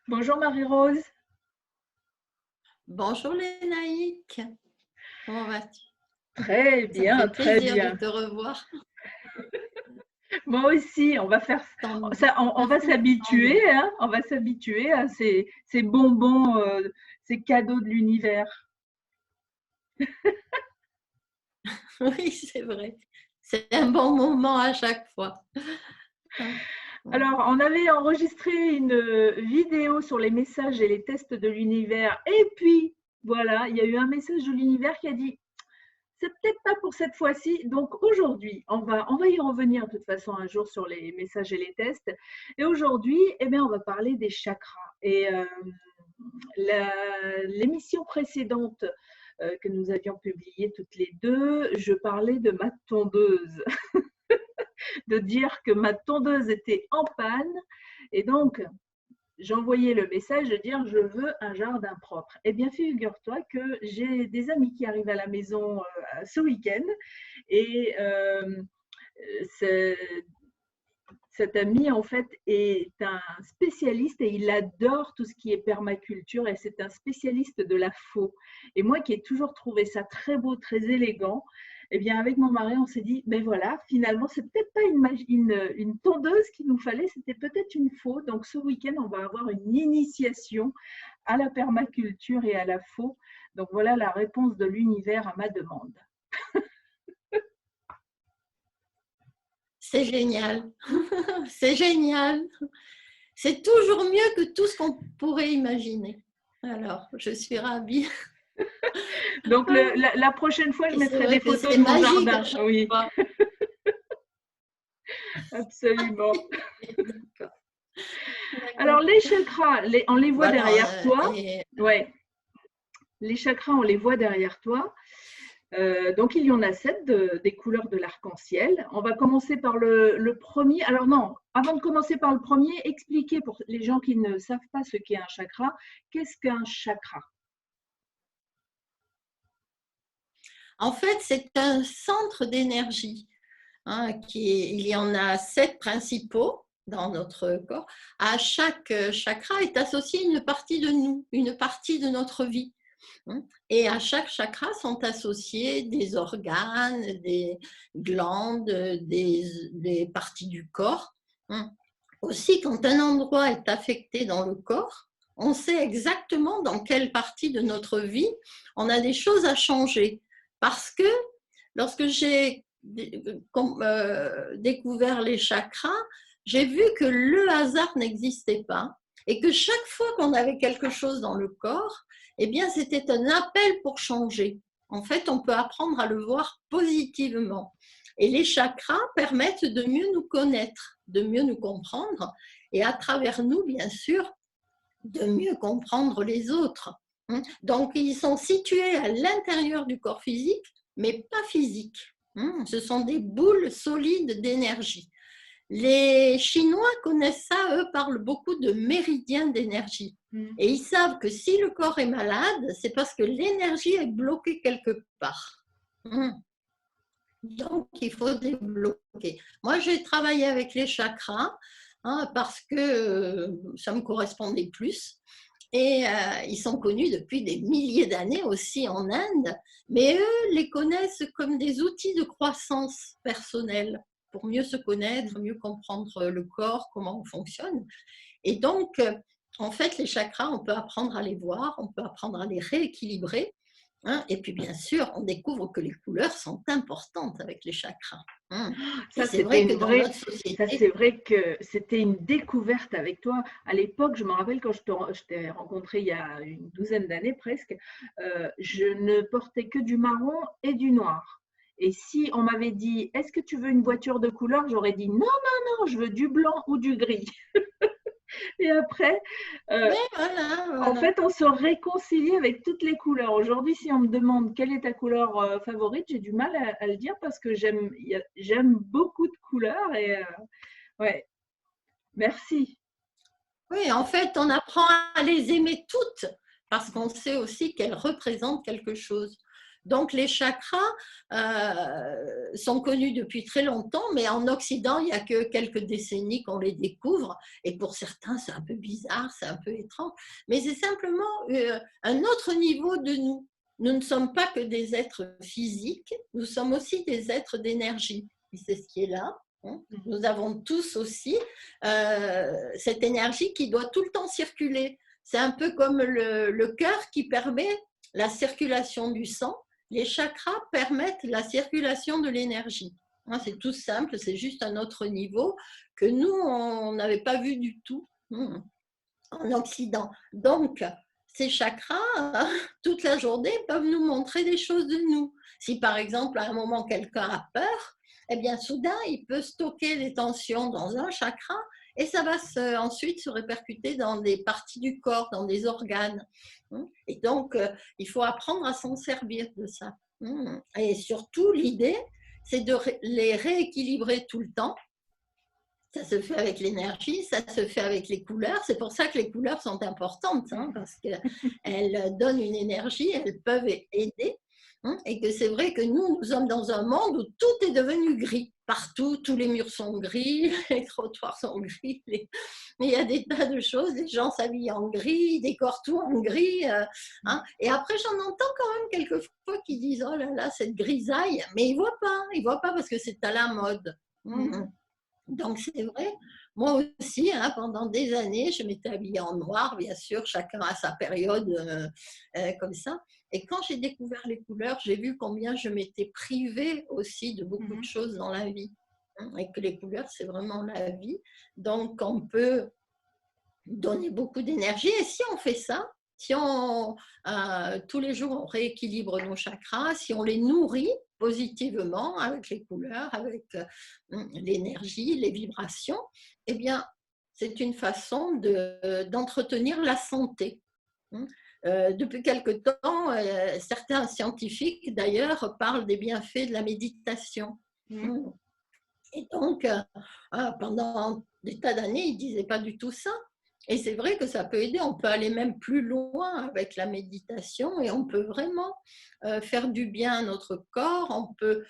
Bonjour Marie-Rose. Bonjour Lénaïque, comment vas-tu? Très Ça me bien, fait très plaisir de bien. te revoir. Moi aussi, on va faire Tant, ça, on va tant mieux. s'habituer, hein, on va s'habituer à ces bonbons, ces cadeaux de l'univers. Oui, c'est vrai. C'est un bon moment à chaque fois. Hein, ouais. Alors, on avait enregistré une vidéo sur les messages et les tests de l'univers, et puis voilà, il y a eu un message de l'univers qui a dit c'est peut-être pas pour cette fois-ci. Donc aujourd'hui, on va y revenir de toute façon un jour sur les messages et les tests. Et aujourd'hui, eh bien, on va parler des chakras. Et l'émission précédente que nous avions publiée toutes les deux, je parlais de ma tondeuse, de dire que ma tondeuse était en panne. Et donc, j'envoyais le message de dire je veux un jardin propre. Eh bien, figure-toi que j'ai des amis qui arrivent à la maison ce week-end et cet ami, en fait, est un spécialiste et il adore tout ce qui est permaculture et c'est un spécialiste de la faux. Et moi qui ai toujours trouvé ça très beau, très élégant, eh bien, avec mon mari, on s'est dit, ben voilà, finalement, c'est peut-être pas une tondeuse qu'il nous fallait, c'était peut-être une faux. Donc, ce week-end, on va avoir une initiation à la permaculture et à la faux. Donc, voilà la réponse de l'univers à ma demande. C'est génial. C'est génial. C'est toujours mieux que tout ce qu'on pourrait imaginer. Alors, je suis ravie. Donc, la prochaine fois, je Et c'est mettrai vrai des que photos c'est de mon magique à jardin. chaque Oui, fois. absolument. D'accord. Alors, D'accord. les chakras, on les voit Voilà. derrière toi. Et Ouais, les chakras, on les voit derrière toi. Donc, il y en a 7 des couleurs de l'arc-en-ciel. On va commencer par le premier. Alors, non, avant de commencer par le premier, expliquez pour les gens qui ne savent pas ce qu'est un chakra. Qu'est-ce qu'un chakra? en fait, c'est un centre d'énergie. Il y en a 7 principaux dans notre corps. À chaque chakra est associée une partie de nous, une partie de notre vie. Et à chaque chakra sont associés des organes, des glandes, des parties du corps. Aussi, quand un endroit est affecté dans le corps, on sait exactement dans quelle partie de notre vie on a des choses à changer. Parce que lorsque j'ai découvert les chakras, j'ai vu que le hasard n'existait pas et que chaque fois qu'on avait quelque chose dans le corps, eh bien, c'était un appel pour changer. En fait, on peut apprendre à le voir positivement. Et les chakras permettent de mieux nous connaître, de mieux nous comprendre et à travers nous, bien sûr, de mieux comprendre les autres. Donc, ils sont situés à l'intérieur du corps physique, mais pas physiques. Ce sont des boules solides d'énergie. Les Chinois connaissent ça, eux parlent beaucoup de méridiens d'énergie. Et ils savent que si le corps est malade, c'est parce que l'énergie est bloquée quelque part. Donc, il faut débloquer. Moi, j'ai travaillé avec les chakras parce que ça me correspondait plus. Et ils sont connus depuis des milliers d'années aussi en Inde, mais eux les connaissent comme des outils de croissance personnelle pour mieux se connaître, mieux comprendre le corps, comment on fonctionne. Et donc, en fait, les chakras, on peut apprendre à les voir, on peut apprendre à les rééquilibrer. Et puis, bien sûr, on découvre que les couleurs sont importantes avec les chakras. Et Ça, c'est c'était vrai que une dans vraie, notre ça société, c'est vrai que c'était une découverte avec toi. À l'époque, je me rappelle quand je t'ai rencontré il y a une douzaine d'années presque, je ne portais que du marron et du noir. Et si on m'avait dit, est-ce que tu veux une voiture de couleur? J'aurais dit, non, non, non, je veux du blanc ou du gris. Et après, euh, oui, voilà, en voilà. fait, on se réconcilie avec toutes les couleurs. Aujourd'hui, si on me demande quelle est ta couleur favorite, j'ai du mal à le dire parce que j'aime beaucoup de couleurs et ouais, merci. Oui, en fait, on apprend à les aimer toutes parce qu'on sait aussi qu'elles représentent quelque chose. Donc, les chakras sont connus depuis très longtemps, mais en Occident, il n'y a que quelques décennies qu'on les découvre. Et pour certains, c'est un peu bizarre, c'est un peu étrange. Mais c'est simplement un autre niveau de nous. Nous ne sommes pas que des êtres physiques, nous sommes aussi des êtres d'énergie. Et c'est ce qui est là. Nous avons tous aussi cette énergie qui doit tout le temps circuler. C'est un peu comme le cœur qui permet la circulation du sang. Les chakras permettent la circulation de l'énergie. C'est tout simple, c'est juste un autre niveau que nous, on n'avait pas vu du tout en Occident. Donc, ces chakras, toute la journée, peuvent nous montrer des choses de nous. Si par exemple, à un moment, quelqu'un a peur, eh bien, soudain, il peut stocker les tensions dans un chakra et ça va ensuite se répercuter dans des parties du corps, dans des organes. Et donc, il faut apprendre à s'en servir de ça. Et surtout, l'idée, c'est de les rééquilibrer tout le temps. Ça se fait avec l'énergie, ça se fait avec les couleurs. C'est pour ça que les couleurs sont importantes, parce qu'elles donnent une énergie, elles peuvent aider. Et que c'est vrai que nous sommes dans un monde où tout est devenu gris. Partout, tous les murs sont gris, les trottoirs sont gris, mais il y a des tas de choses, les gens s'habillent en gris, ils décorent tout en gris. Et après, j'en entends quand même quelquefois qui disent « Oh là là, cette grisaille », mais ils ne voient pas parce que c'est à la mode. Donc c'est vrai, moi aussi, pendant des années, je m'étais habillée en noir, bien sûr, chacun a sa période comme ça. Et quand j'ai découvert les couleurs, j'ai vu combien je m'étais privée aussi de beaucoup de choses dans la vie. Et que les couleurs, c'est vraiment la vie. Donc on peut donner beaucoup d'énergie. Et si on fait ça, si tous les jours on rééquilibre nos chakras, si on les nourrit positivement avec les couleurs, avec l'énergie, les vibrations, eh bien, c'est une façon d'entretenir la santé. Depuis quelque temps, certains scientifiques, d'ailleurs, parlent des bienfaits de la méditation. Et donc, pendant des tas d'années, ils ne disaient pas du tout ça. Et c'est vrai que ça peut aider, on peut aller même plus loin avec la méditation et on peut vraiment faire du bien à notre corps, on peut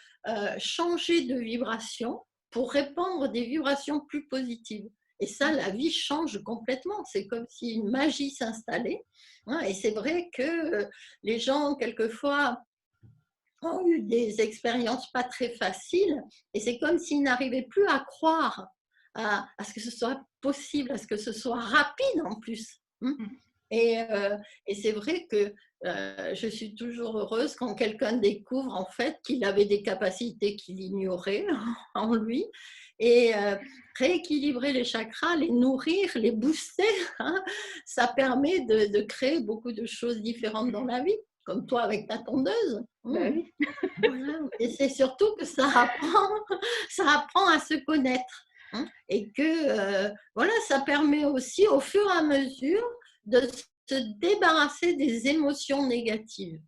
changer de vibration pour répandre des vibrations plus positives. Et ça, la vie change complètement, c'est comme si une magie s'installait. Et c'est vrai que les gens, quelquefois, ont eu des expériences pas très faciles et c'est comme s'ils n'arrivaient plus à croire à ce que ce soit possible, à ce que ce soit rapide en plus. Et c'est vrai que je suis toujours heureuse quand quelqu'un découvre en fait qu'il avait des capacités qu'il ignorait en lui et rééquilibrer les chakras, les nourrir, les booster, ça permet de créer beaucoup de choses différentes dans la vie, comme toi avec ta tondeuse. Oui. Voilà. Et c'est surtout que ça apprend à se connaître. Et que voilà, ça permet aussi au fur et à mesure de se débarrasser des émotions négatives.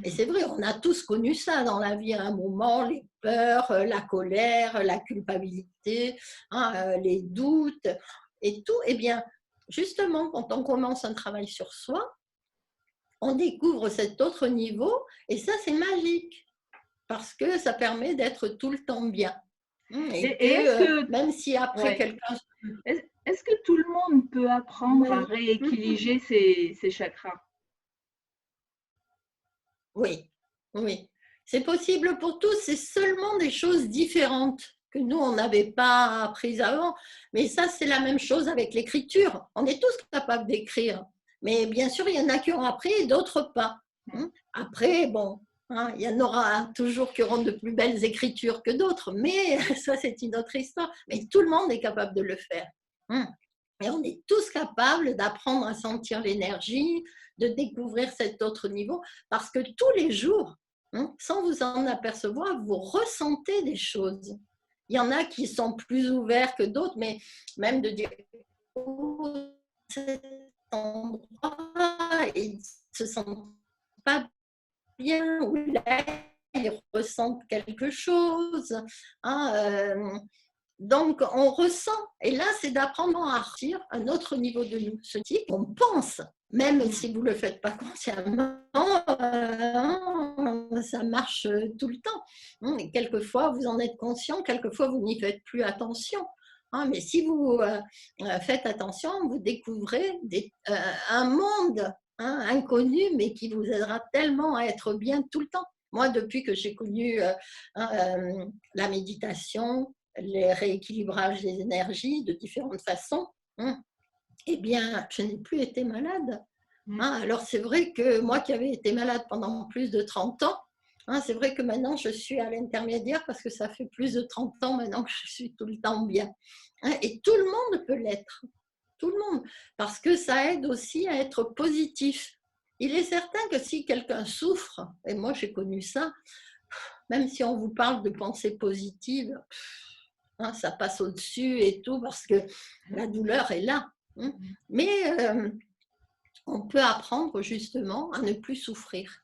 Et c'est vrai, on a tous connu ça dans la vie à un moment, les peurs, la colère, la culpabilité, les doutes et tout. Eh bien, justement, quand on commence un travail sur soi, on découvre cet autre niveau et ça, c'est magique parce que ça permet d'être tout le temps bien. Même si après quelqu'un... Est-ce que tout le monde peut apprendre à rééquilibrer ses chakras? Oui, oui. C'est possible pour tous, c'est seulement des choses différentes que nous, on n'avait pas apprises avant. Mais ça, c'est la même chose avec l'écriture. On est tous capables d'écrire. Mais bien sûr, il y en a qui ont appris et d'autres pas. Après, bon, il y en aura toujours qui auront de plus belles écritures que d'autres, mais ça, c'est une autre histoire. Mais tout le monde est capable de le faire. Et on est tous capables d'apprendre à sentir l'énergie, de découvrir cet autre niveau, parce que tous les jours, sans vous en apercevoir, vous ressentez des choses. Il y en a qui sont plus ouverts que d'autres, mais même de dire oh, cet endroit, ils ne se sentent pas bien, ou là, ils ressentent quelque chose. Donc, on ressent, et là, c'est d'apprendre à ressentir un autre niveau de nous, ce qui qu'on pense. même si vous ne le faites pas consciemment, ça marche tout le temps. Et quelquefois, vous en êtes conscient, quelquefois, vous n'y faites plus attention. Mais si vous faites attention, vous découvrez un monde inconnu, mais qui vous aidera tellement à être bien tout le temps. Moi, depuis que j'ai connu la méditation, les rééquilibrages des énergies de différentes façons, eh bien, je n'ai plus été malade. Alors, c'est vrai que moi qui avais été malade pendant plus de 30 ans, c'est vrai que maintenant, je suis à l'intermédiaire parce que ça fait plus de 30 ans maintenant que je suis tout le temps bien. Et tout le monde peut l'être. Tout le monde. Parce que ça aide aussi à être positif. Il est certain que si quelqu'un souffre, et moi j'ai connu ça, même si on vous parle de pensée positive, ça passe au-dessus et tout parce que la douleur est là. Mais on peut apprendre justement à ne plus souffrir.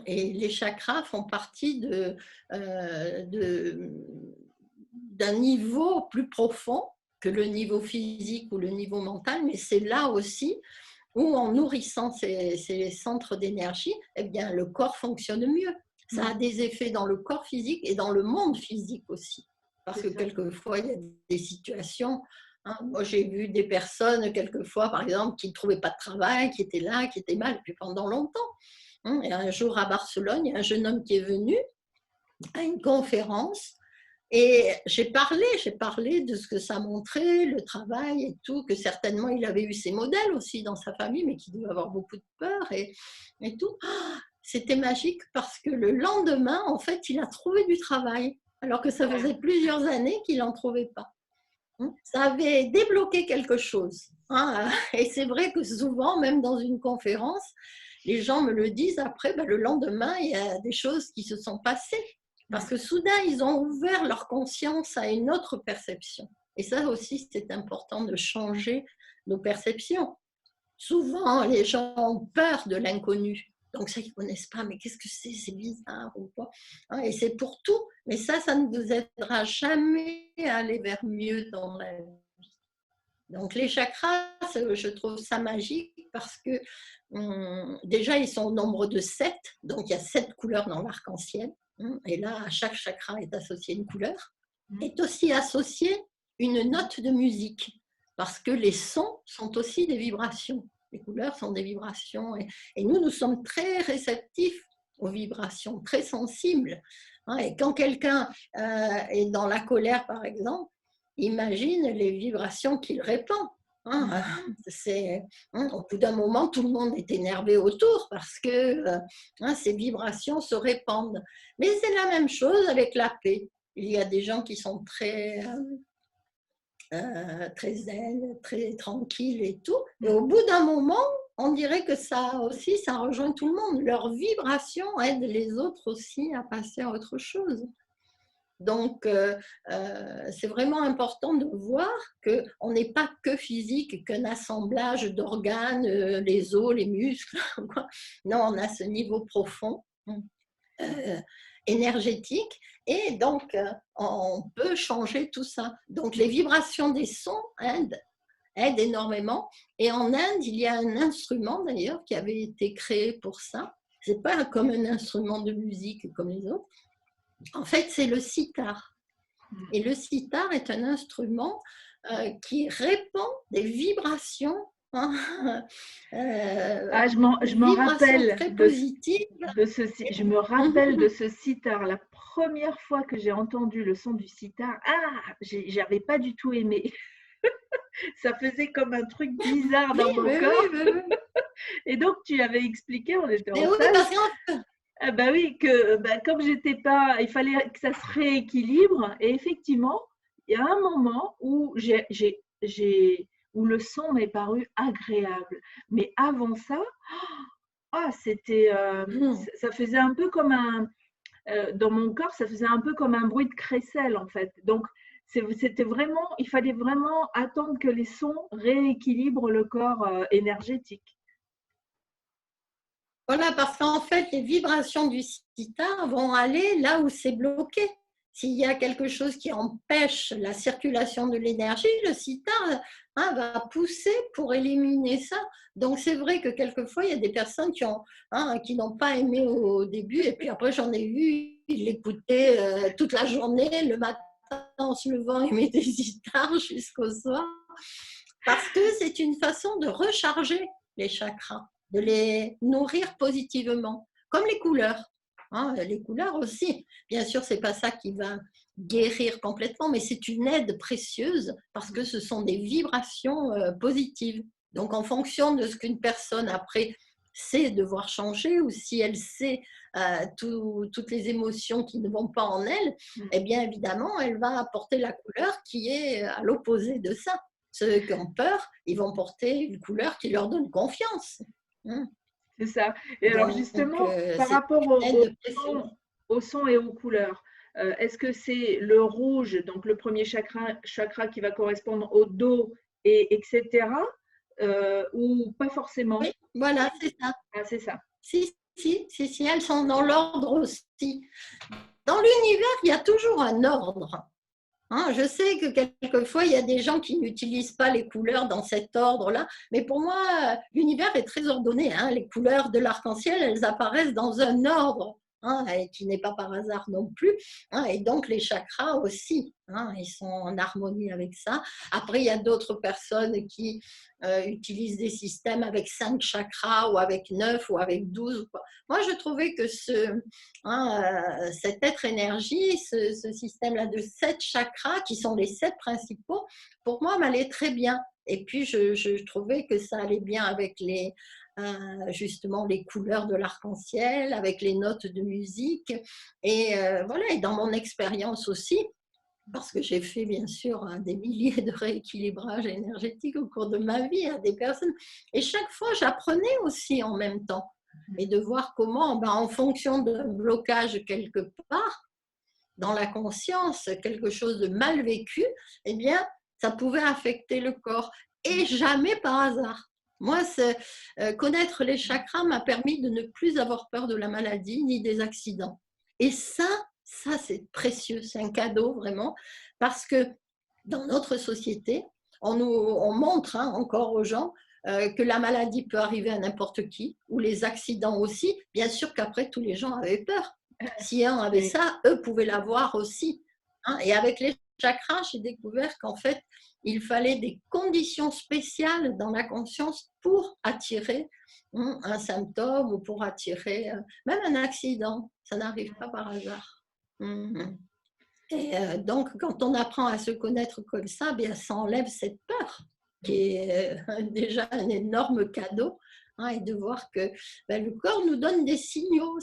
Et les chakras font partie d'un niveau plus profond que le niveau physique ou le niveau mental, mais c'est là aussi où en nourrissant ces centres d'énergie, eh bien, le corps fonctionne mieux. Ça a des effets dans le corps physique et dans le monde physique aussi. Parce que quelquefois, il y a des situations. Moi, j'ai vu des personnes, quelquefois, par exemple, qui ne trouvaient pas de travail, qui étaient là, qui étaient mal depuis pendant longtemps. Et un jour, à Barcelone, il y a un jeune homme qui est venu à une conférence. Et j'ai parlé de ce que ça montrait, le travail et tout, que certainement il avait eu ses modèles aussi dans sa famille, mais qui devait avoir beaucoup de peur et tout. C'était magique parce que le lendemain, en fait, il a trouvé du travail, alors que ça faisait plusieurs années qu'il n'en trouvait pas. Ça avait débloqué quelque chose. Et c'est vrai que souvent, même dans une conférence, les gens me le disent après, le lendemain, il y a des choses qui se sont passées. Parce que soudain, ils ont ouvert leur conscience à une autre perception. Et ça aussi, c'est important de changer nos perceptions. Souvent, les gens ont peur de l'inconnu. Donc ça, ils ne connaissent pas, mais qu'est-ce que c'est bizarre ou quoi. Et c'est pour tout. Mais ça ne vous aidera jamais à aller vers mieux dans la vie. Donc les chakras, je trouve ça magique parce que déjà, ils sont au nombre de 7. Donc il y a 7 couleurs dans l'arc-en-ciel. Et là, à chaque chakra est associée une couleur. Est aussi associée une note de musique, parce que les sons sont aussi des vibrations. Les couleurs sont des vibrations. Et nous sommes très réceptifs aux vibrations, très sensibles. Et quand quelqu'un est dans la colère, par exemple, imagine les vibrations qu'il répand. Au bout d'un moment, tout le monde est énervé autour parce que ces vibrations se répandent. Mais c'est la même chose avec la paix. Il y a des gens qui sont très zen, très tranquilles et tout. Et au bout d'un moment, on dirait que ça aussi, ça rejoint tout le monde. Leur vibration aide les autres aussi à passer à autre chose. Donc, c'est vraiment important de voir qu'on n'est pas que physique, qu'un assemblage d'organes, les os, les muscles. Non, on a ce niveau profond, énergétique, et donc, on peut changer tout ça. Donc, les vibrations des sons aident énormément. Et en Inde, il y a un instrument d'ailleurs qui avait été créé pour ça. Ce n'est pas comme un instrument de musique comme les autres. En fait, c'est le sitar. Et le sitar est un instrument qui répand des vibrations. Je me rappelle je me rappelle de ce sitar. La première fois que j'ai entendu le son du sitar, j'avais pas du tout aimé. Ça faisait comme un truc bizarre dans mon corps. Oui. Et donc, tu avais expliqué, on était en salle. Oui, comme j'étais pas, il fallait que ça se rééquilibre. Et effectivement, il y a un moment où où le son m'est paru agréable. Mais avant ça, c'était, ça faisait un peu comme dans mon corps, ça faisait un peu comme un bruit de crécelle en fait. Donc, c'était vraiment, il fallait vraiment attendre que les sons rééquilibrent le corps énergétique. Voilà, parce qu'en fait, les vibrations du sitar vont aller là où c'est bloqué. S'il y a quelque chose qui empêche la circulation de l'énergie, le sitar va pousser pour éliminer ça. Donc c'est vrai que quelquefois, il y a des personnes qui n'ont pas aimé au début, et puis après j'en ai vu, ils l'écoutaient toute la journée, le matin en se levant, ils mettaient des sitars jusqu'au soir, parce que c'est une façon de recharger les chakras, de les nourrir positivement, comme les couleurs. Les couleurs aussi. Bien sûr, ce n'est pas ça qui va guérir complètement, mais c'est une aide précieuse parce que ce sont des vibrations positives. Donc, en fonction de ce qu'une personne après sait devoir changer, ou si elle sait toutes les émotions qui ne vont pas en elle, eh bien évidemment, elle va apporter la couleur qui est à l'opposé de ça. Ceux qui ont peur, ils vont porter une couleur qui leur donne confiance. C'est ça. Et alors justement, par c'est rapport une au son et aux couleurs, est-ce que c'est le rouge, donc le premier chakra qui va correspondre au dos, etc. Ou pas forcément? Oui, voilà, c'est ça. Ah, c'est ça. Si, elles sont dans l'ordre aussi. Dans l'univers, il y a toujours un ordre. Je sais que quelquefois, il y a des gens qui n'utilisent pas les couleurs dans cet ordre-là, mais pour moi, l'univers est très ordonné. Les couleurs de l'arc-en-ciel, elles apparaissent dans un ordre, et qui n'est pas par hasard non plus. Et donc, les chakras aussi, ils sont en harmonie avec ça. Après, il y a d'autres personnes qui utilisent des systèmes avec 5 chakras, ou avec 9, ou avec 12. Moi, je trouvais que cet être énergie, ce système-là de 7 chakras, qui sont les 7 principaux, pour moi, m'allait très bien. Et puis, je trouvais que ça allait bien avec justement les couleurs de l'arc-en-ciel, avec les notes de musique. Et voilà, et dans mon expérience aussi, parce que j'ai fait bien sûr des milliers de rééquilibrages énergétiques au cours de ma vie à des personnes, et chaque fois, j'apprenais aussi en même temps. Et de voir comment, en fonction d'un blocage quelque part, dans la conscience, quelque chose de mal vécu, eh bien, ça pouvait affecter le corps. Et jamais par hasard. Moi, connaître les chakras m'a permis de ne plus avoir peur de la maladie ni des accidents. Et ça c'est précieux, c'est un cadeau vraiment, parce que dans notre société, on montre encore aux gens que la maladie peut arriver à n'importe qui, ou les accidents aussi. Bien sûr qu'après, tous les gens avaient peur. Si un avait ça, eux pouvaient l'avoir aussi. Et avec les chakras, j'ai découvert qu'en fait, il fallait des conditions spéciales dans la conscience pour attirer un symptôme, ou pour attirer même un accident. Ça n'arrive pas par hasard. Et donc, quand on apprend à se connaître comme ça, bien, ça enlève cette peur, qui est déjà un énorme cadeau. Et de voir que le corps nous donne des signaux,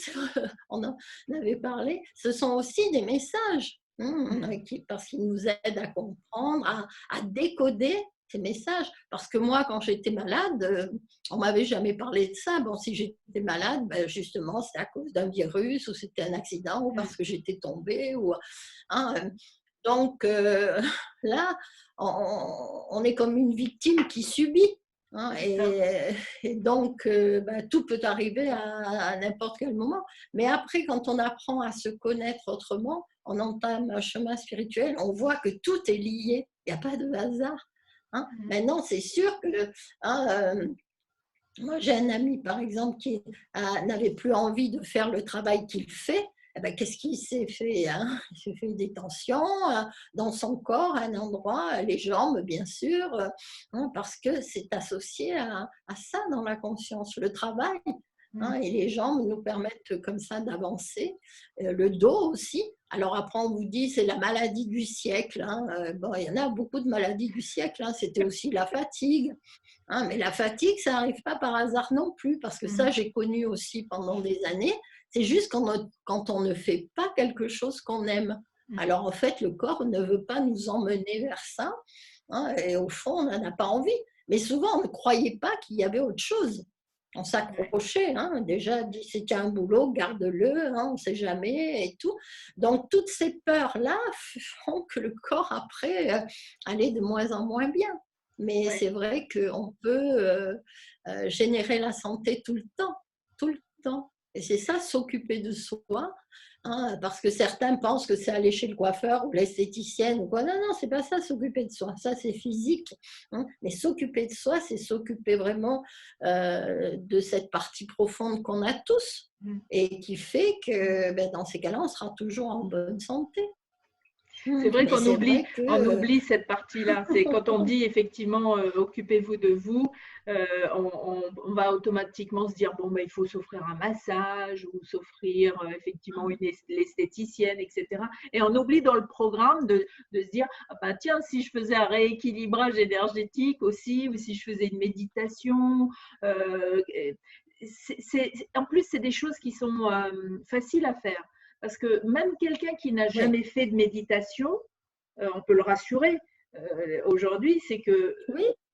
on en avait parlé, ce sont aussi des messages, parce qu'ils nous aident à comprendre, à décoder ces messages. Parce que moi, quand j'étais malade, on ne m'avait jamais parlé de ça. Bon, si j'étais malade, justement, c'était à cause d'un virus, ou c'était un accident, ou parce que j'étais tombée. Donc là, on est comme une victime qui subit. Et donc, tout peut arriver à n'importe quel moment. Mais après, quand on apprend à se connaître autrement, on entame un chemin spirituel, on voit que tout est lié, il n'y a pas de hasard. Maintenant, c'est sûr que moi, j'ai un ami, par exemple, qui n'avait plus envie de faire le travail qu'il fait. Qu'est-ce qu'il s'est fait Il s'est fait des tensions dans son corps, à un endroit, les jambes, bien sûr, parce que c'est associé à ça dans la conscience, le travail. Et les jambes nous permettent comme ça d'avancer. Le dos aussi. Alors après, on vous dit c'est la maladie du siècle. Il y en a beaucoup de maladies du siècle. C'était aussi la fatigue. Mais la fatigue, ça n'arrive pas par hasard non plus, parce que ça, j'ai connu aussi pendant des années. C'est juste quand on ne fait pas quelque chose qu'on aime. Alors en fait, le corps ne veut pas nous emmener vers ça. Et au fond, on n'en a pas envie. Mais souvent, on ne croyait pas qu'il y avait autre chose. On s'accrochait, déjà dit c'était un boulot, garde-le, on ne sait jamais et tout. Donc toutes ces peurs-là font que le corps après allait de moins en moins bien. Mais c'est vrai qu'on peut générer la santé tout le temps, tout le temps. Et c'est ça, s'occuper de soi. Hein, parce que certains pensent que c'est aller chez le coiffeur ou l'esthéticienne ou quoi. Non, non, c'est pas ça, s'occuper de soi. Ça, c'est physique. Hein. Mais s'occuper de soi, c'est s'occuper vraiment de cette partie profonde qu'on a tous et qui fait que ben, dans ces cas-là, on sera toujours en bonne santé. C'est vrai qu'on oublie, vrai que... on oublie cette partie-là. C'est quand on dit effectivement occupez-vous de vous, on va automatiquement se dire bon ben il faut s'offrir un massage ou s'offrir effectivement l'esthéticienne, etc. Et on oublie dans le programme de se dire ah ben, tiens si je faisais un rééquilibrage énergétique aussi ou si je faisais une méditation. En plus c'est des choses qui sont faciles à faire. Parce que même quelqu'un qui n'a jamais fait de méditation, on peut le rassurer aujourd'hui, c'est que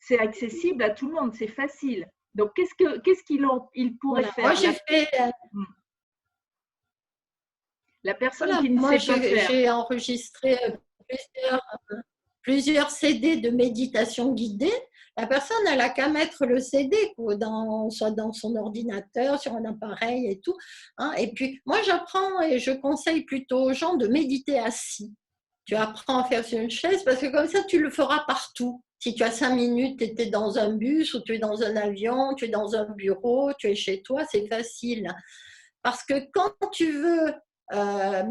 c'est accessible à tout le monde, c'est facile. Donc, qu'est-ce qu'il pourrait faire Moi, j'ai fait... La personne qui ne sait pas faire. J'ai enregistré plusieurs CD de méditation guidée. La personne, elle n'a qu'à mettre le CD, soit dans son ordinateur, sur un appareil et tout. Hein. Et puis, moi, j'apprends et je conseille plutôt aux gens de méditer assis. Tu apprends à faire sur une chaise parce que comme ça, tu le feras partout. Si tu as 5 minutes, tu es dans un bus ou tu es dans un avion, tu es dans un bureau, tu es chez toi, c'est facile. Parce que quand tu veux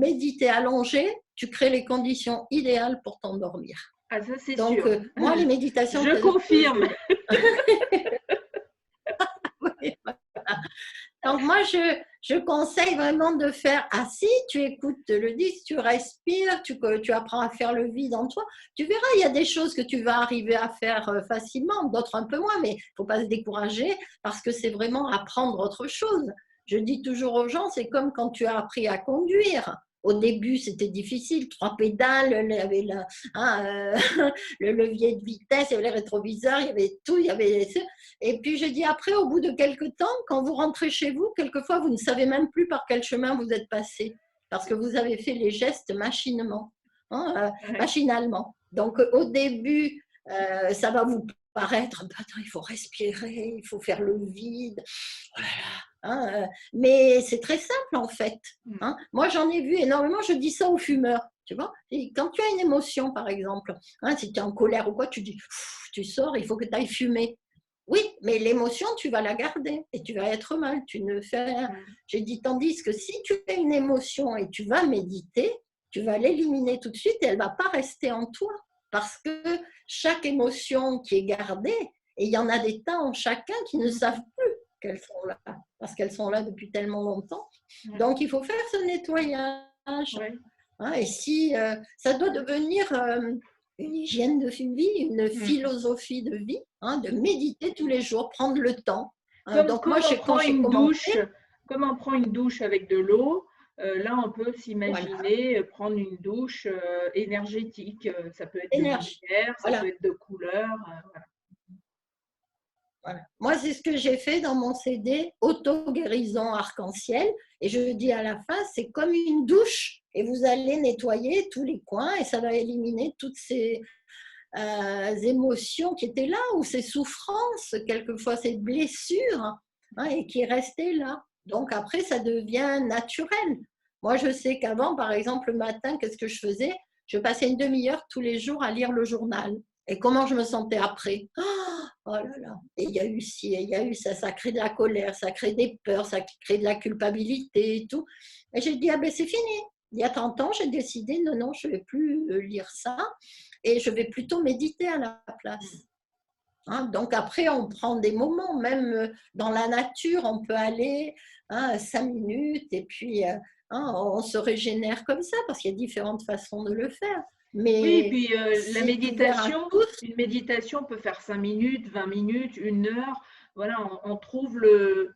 méditer allongé, tu crées les conditions idéales pour t'endormir. Ah, ça, c'est donc, sûr. Moi, les méditations... Je confirme. Oui, voilà. Donc, moi, je conseille vraiment de faire assis, tu écoutes le disque, tu respires, tu apprends à faire le vide en toi. Tu verras, il y a des choses que tu vas arriver à faire facilement, d'autres un peu moins, mais il ne faut pas se décourager parce que c'est vraiment apprendre autre chose. Je dis toujours aux gens, c'est comme quand tu as appris à conduire. Au début, c'était difficile, 3 pédales, il y avait le levier de vitesse, il y avait les rétroviseurs, il y avait tout, il y avait... Et puis, je dis après, au bout de quelques temps, quand vous rentrez chez vous, quelquefois, vous ne savez même plus par quel chemin vous êtes passé, parce que vous avez fait les gestes machinalement. Donc, au début, ça va vous paraître, il faut respirer, il faut faire le vide. Voilà. Mais c'est très simple en fait. Moi, j'en ai vu énormément, je dis ça aux fumeurs. Tu vois, et quand tu as une émotion, par exemple, si tu es en colère ou quoi, tu dis, tu sors, il faut que tu ailles fumer. Oui, mais l'émotion, tu vas la garder et tu vas être mal. Tu ne fais rien. J'ai dit, tandis que si tu as une émotion et tu vas méditer, tu vas l'éliminer tout de suite et elle ne va pas rester en toi. Parce que chaque émotion qui est gardée, et il y en a des tas en chacun qui ne savent plus qu'elles sont là, parce qu'elles sont là depuis tellement longtemps. Donc, il faut faire ce nettoyage. Et si ça doit devenir une hygiène de vie, une philosophie de vie, de méditer tous les jours, prendre le temps. Donc, comme on prend une douche avec de l'eau, là, on peut s'imaginer prendre une douche énergétique. Ça peut être de lumière, ça peut être de couleur. Voilà. Moi, c'est ce que j'ai fait dans mon CD Auto-guérison arc-en-ciel. Et je dis à la fin, c'est comme une douche. Et vous allez nettoyer tous les coins et ça va éliminer toutes ces émotions qui étaient là ou ces souffrances, quelquefois ces blessures et qui restaient là. Donc après, ça devient naturel. Moi, je sais qu'avant, par exemple, le matin, qu'est-ce que je faisais? Je passais une demi-heure tous les jours à lire le journal. Et comment je me sentais après? Oh là là, et il y a eu ci, il y a eu ça, ça crée de la colère, ça crée des peurs, ça crée de la culpabilité et tout. Et j'ai dit, c'est fini. Il y a 30 ans, j'ai décidé, non, je ne vais plus lire ça et je vais plutôt méditer à la place. Donc après, on prend des moments, même dans la nature, on peut aller 5 minutes et puis on se régénère comme ça parce qu'il y a différentes façons de le faire. Mais oui, et puis la méditation, une méditation peut faire 5 minutes, 20 minutes, 1 heure. Voilà, on trouve le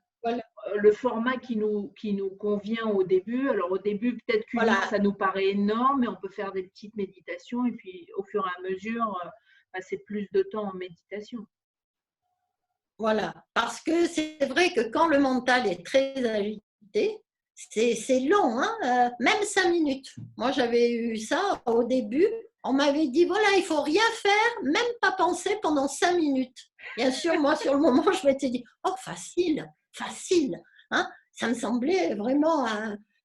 format qui nous convient au début. Alors au début, peut-être qu'une heure, ça nous paraît énorme, mais on peut faire des petites méditations et puis au fur et à mesure, passer plus de temps en méditation. Voilà, parce que c'est vrai que quand le mental est très agité, c'est long, même 5 minutes. Moi, j'avais eu ça au début. On m'avait dit, voilà, il ne faut rien faire, même pas penser pendant 5 minutes. Bien sûr, moi, sur le moment, je m'étais dit, oh, facile. Ça me semblait vraiment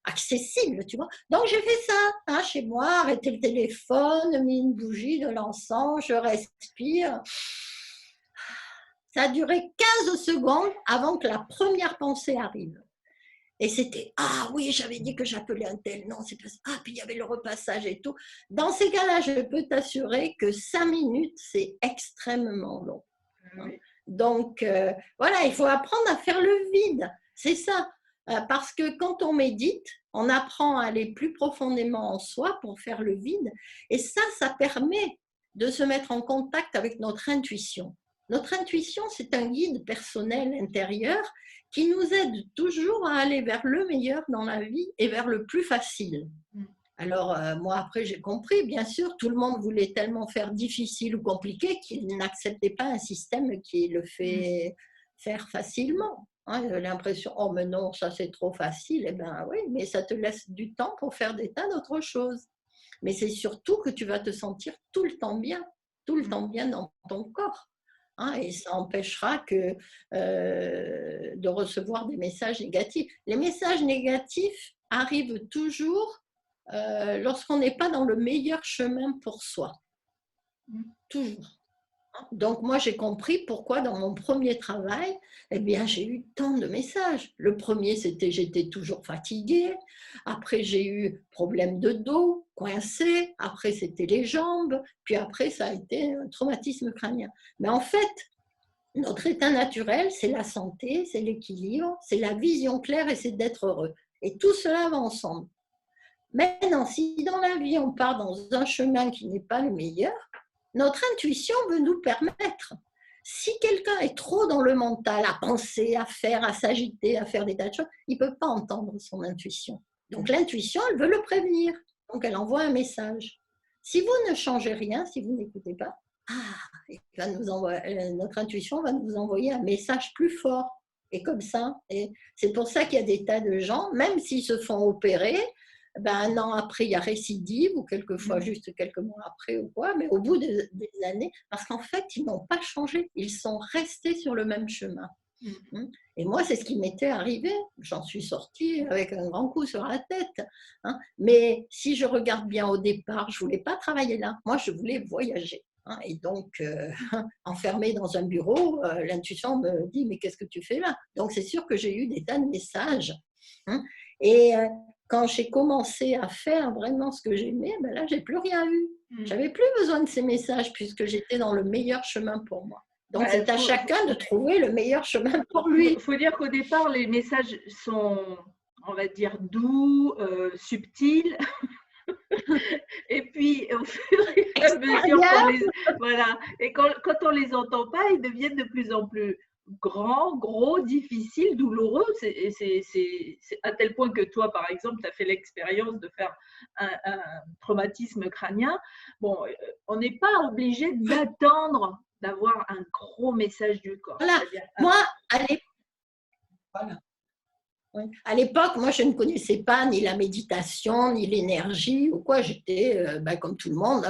accessible, tu vois. Donc, j'ai fait ça, hein, chez moi, arrêté le téléphone, mis une bougie, de l'encens, je respire. Ça a duré 15 secondes avant que la première pensée arrive. Et c'était, ah oui, j'avais dit que j'appelais un tel, non, c'est pas ça. Ah, puis il y avait le repassage et tout. Dans ces cas-là, je peux t'assurer que 5 minutes, c'est extrêmement long. Oui. Donc, voilà, il faut apprendre à faire le vide. C'est ça. Parce que quand on médite, on apprend à aller plus profondément en soi pour faire le vide. Et ça permet de se mettre en contact avec notre intuition. Notre intuition, c'est un guide personnel intérieur qui nous aide toujours à aller vers le meilleur dans la vie et vers le plus facile. Alors, moi, après, j'ai compris, bien sûr, tout le monde voulait tellement faire difficile ou compliqué qu'il n'acceptait pas un système qui le fait faire facilement. Hein, j'avais l'impression, oh, mais non, ça c'est trop facile. Eh bien, oui, mais ça te laisse du temps pour faire des tas d'autres choses. Mais c'est surtout que tu vas te sentir tout le temps bien dans ton corps. Hein, et ça empêchera de recevoir des messages négatifs. Les messages négatifs arrivent toujours lorsqu'on n'est pas dans le meilleur chemin pour soi. Toujours. Donc moi j'ai compris pourquoi dans mon premier travail, eh bien j'ai eu tant de messages. Le premier c'était j'étais toujours fatiguée, après j'ai eu problème de dos, coincé, après c'était les jambes, puis après ça a été un traumatisme crânien. Mais en fait, notre état naturel, c'est la santé, c'est l'équilibre, c'est la vision claire et c'est d'être heureux. Et tout cela va ensemble. Maintenant, si dans la vie on part dans un chemin qui n'est pas le meilleur, notre intuition veut nous permettre. Si quelqu'un est trop dans le mental, à penser, à faire, à s'agiter, à faire des tas de choses, il ne peut pas entendre son intuition. Donc l'intuition, elle veut le prévenir. Donc elle envoie un message. Si vous ne changez rien, si vous n'écoutez pas, notre intuition va nous envoyer un message plus fort. Et comme ça, et c'est pour ça qu'il y a des tas de gens, même s'ils se font opérer, un an après, il y a récidive, ou quelquefois juste quelques mois après ou quoi, mais au bout des années, parce qu'en fait, ils n'ont pas changé, ils sont restés sur le même chemin. Et moi, c'est ce qui m'était arrivé. J'en suis sortie avec un grand coup sur la tête. Mais si je regarde bien au départ, je ne voulais pas travailler là. Moi, je voulais voyager. Et donc, enfermée dans un bureau, l'intuition me dit, mais qu'est-ce que tu fais là? Donc, c'est sûr que j'ai eu des tas de messages. Et quand j'ai commencé à faire vraiment ce que j'aimais, là, j'ai plus rien eu. J'avais plus besoin de ces messages puisque j'étais dans le meilleur chemin pour moi. Donc, c'est à chacun de trouver le meilleur chemin pour lui. Il faut dire qu'au départ, les messages sont, on va dire, doux, subtils. Et puis, au fur et à mesure quand on les entend pas, ils deviennent de plus en plus grands, gros, difficiles, douloureux. C'est à tel point que toi, par exemple, tu as fait l'expérience de faire un traumatisme crânien. Bon, on n'est pas obligé d'attendre d'avoir un gros message du corps. Voilà. Moi, à l'époque, moi, je ne connaissais pas ni la méditation, ni l'énergie ou quoi. J'étais comme tout le monde.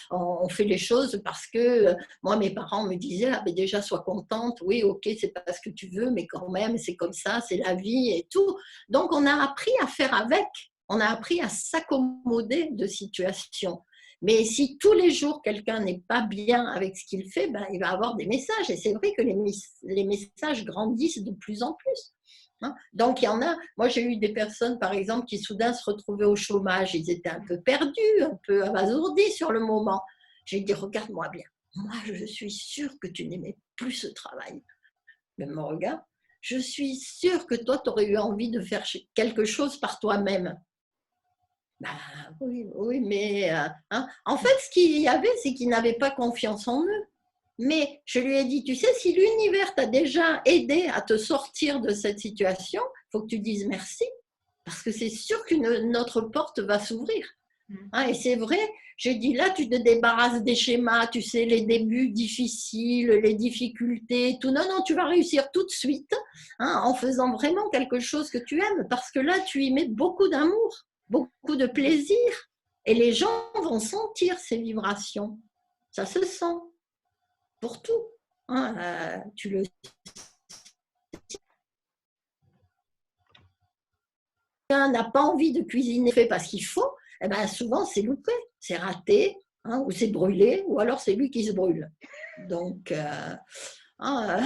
On fait les choses parce que moi, mes parents me disaient déjà, sois contente. Oui, ok, c'est pas ce que tu veux, mais quand même, c'est comme ça, c'est la vie et tout. Donc, on a appris à faire avec. On a appris à s'accommoder de situations. Mais si tous les jours, quelqu'un n'est pas bien avec ce qu'il fait, il va avoir des messages. Et c'est vrai que les messages grandissent de plus en plus. Donc, il y en a, moi j'ai eu des personnes par exemple qui soudain se retrouvaient au chômage, ils étaient un peu perdus, un peu abasourdis sur le moment. J'ai dit, regarde-moi bien, moi je suis sûre que tu n'aimais plus ce travail. Mais me regarde, je suis sûre que toi tu aurais eu envie de faire quelque chose par toi-même. Oui, mais en fait ce qu'il y avait, c'est qu'ils n'avaient pas confiance en eux. Mais je lui ai dit, tu sais, si l'univers t'a déjà aidé à te sortir de cette situation, il faut que tu dises merci, parce que c'est sûr qu'une autre porte va s'ouvrir. Et c'est vrai, j'ai dit, là, tu te débarrasses des schémas, tu sais, les débuts difficiles, les difficultés, tout. Non, tu vas réussir tout de suite en faisant vraiment quelque chose que tu aimes, parce que là, tu y mets beaucoup d'amour, beaucoup de plaisir, et les gens vont sentir ces vibrations. Ça se sent. Pour tout. Tu le quelqu'un n'a pas envie de cuisiner fait parce qu'il faut, eh ben, souvent c'est loupé, c'est raté, hein, ou c'est brûlé, ou alors c'est lui qui se brûle. Donc, hein,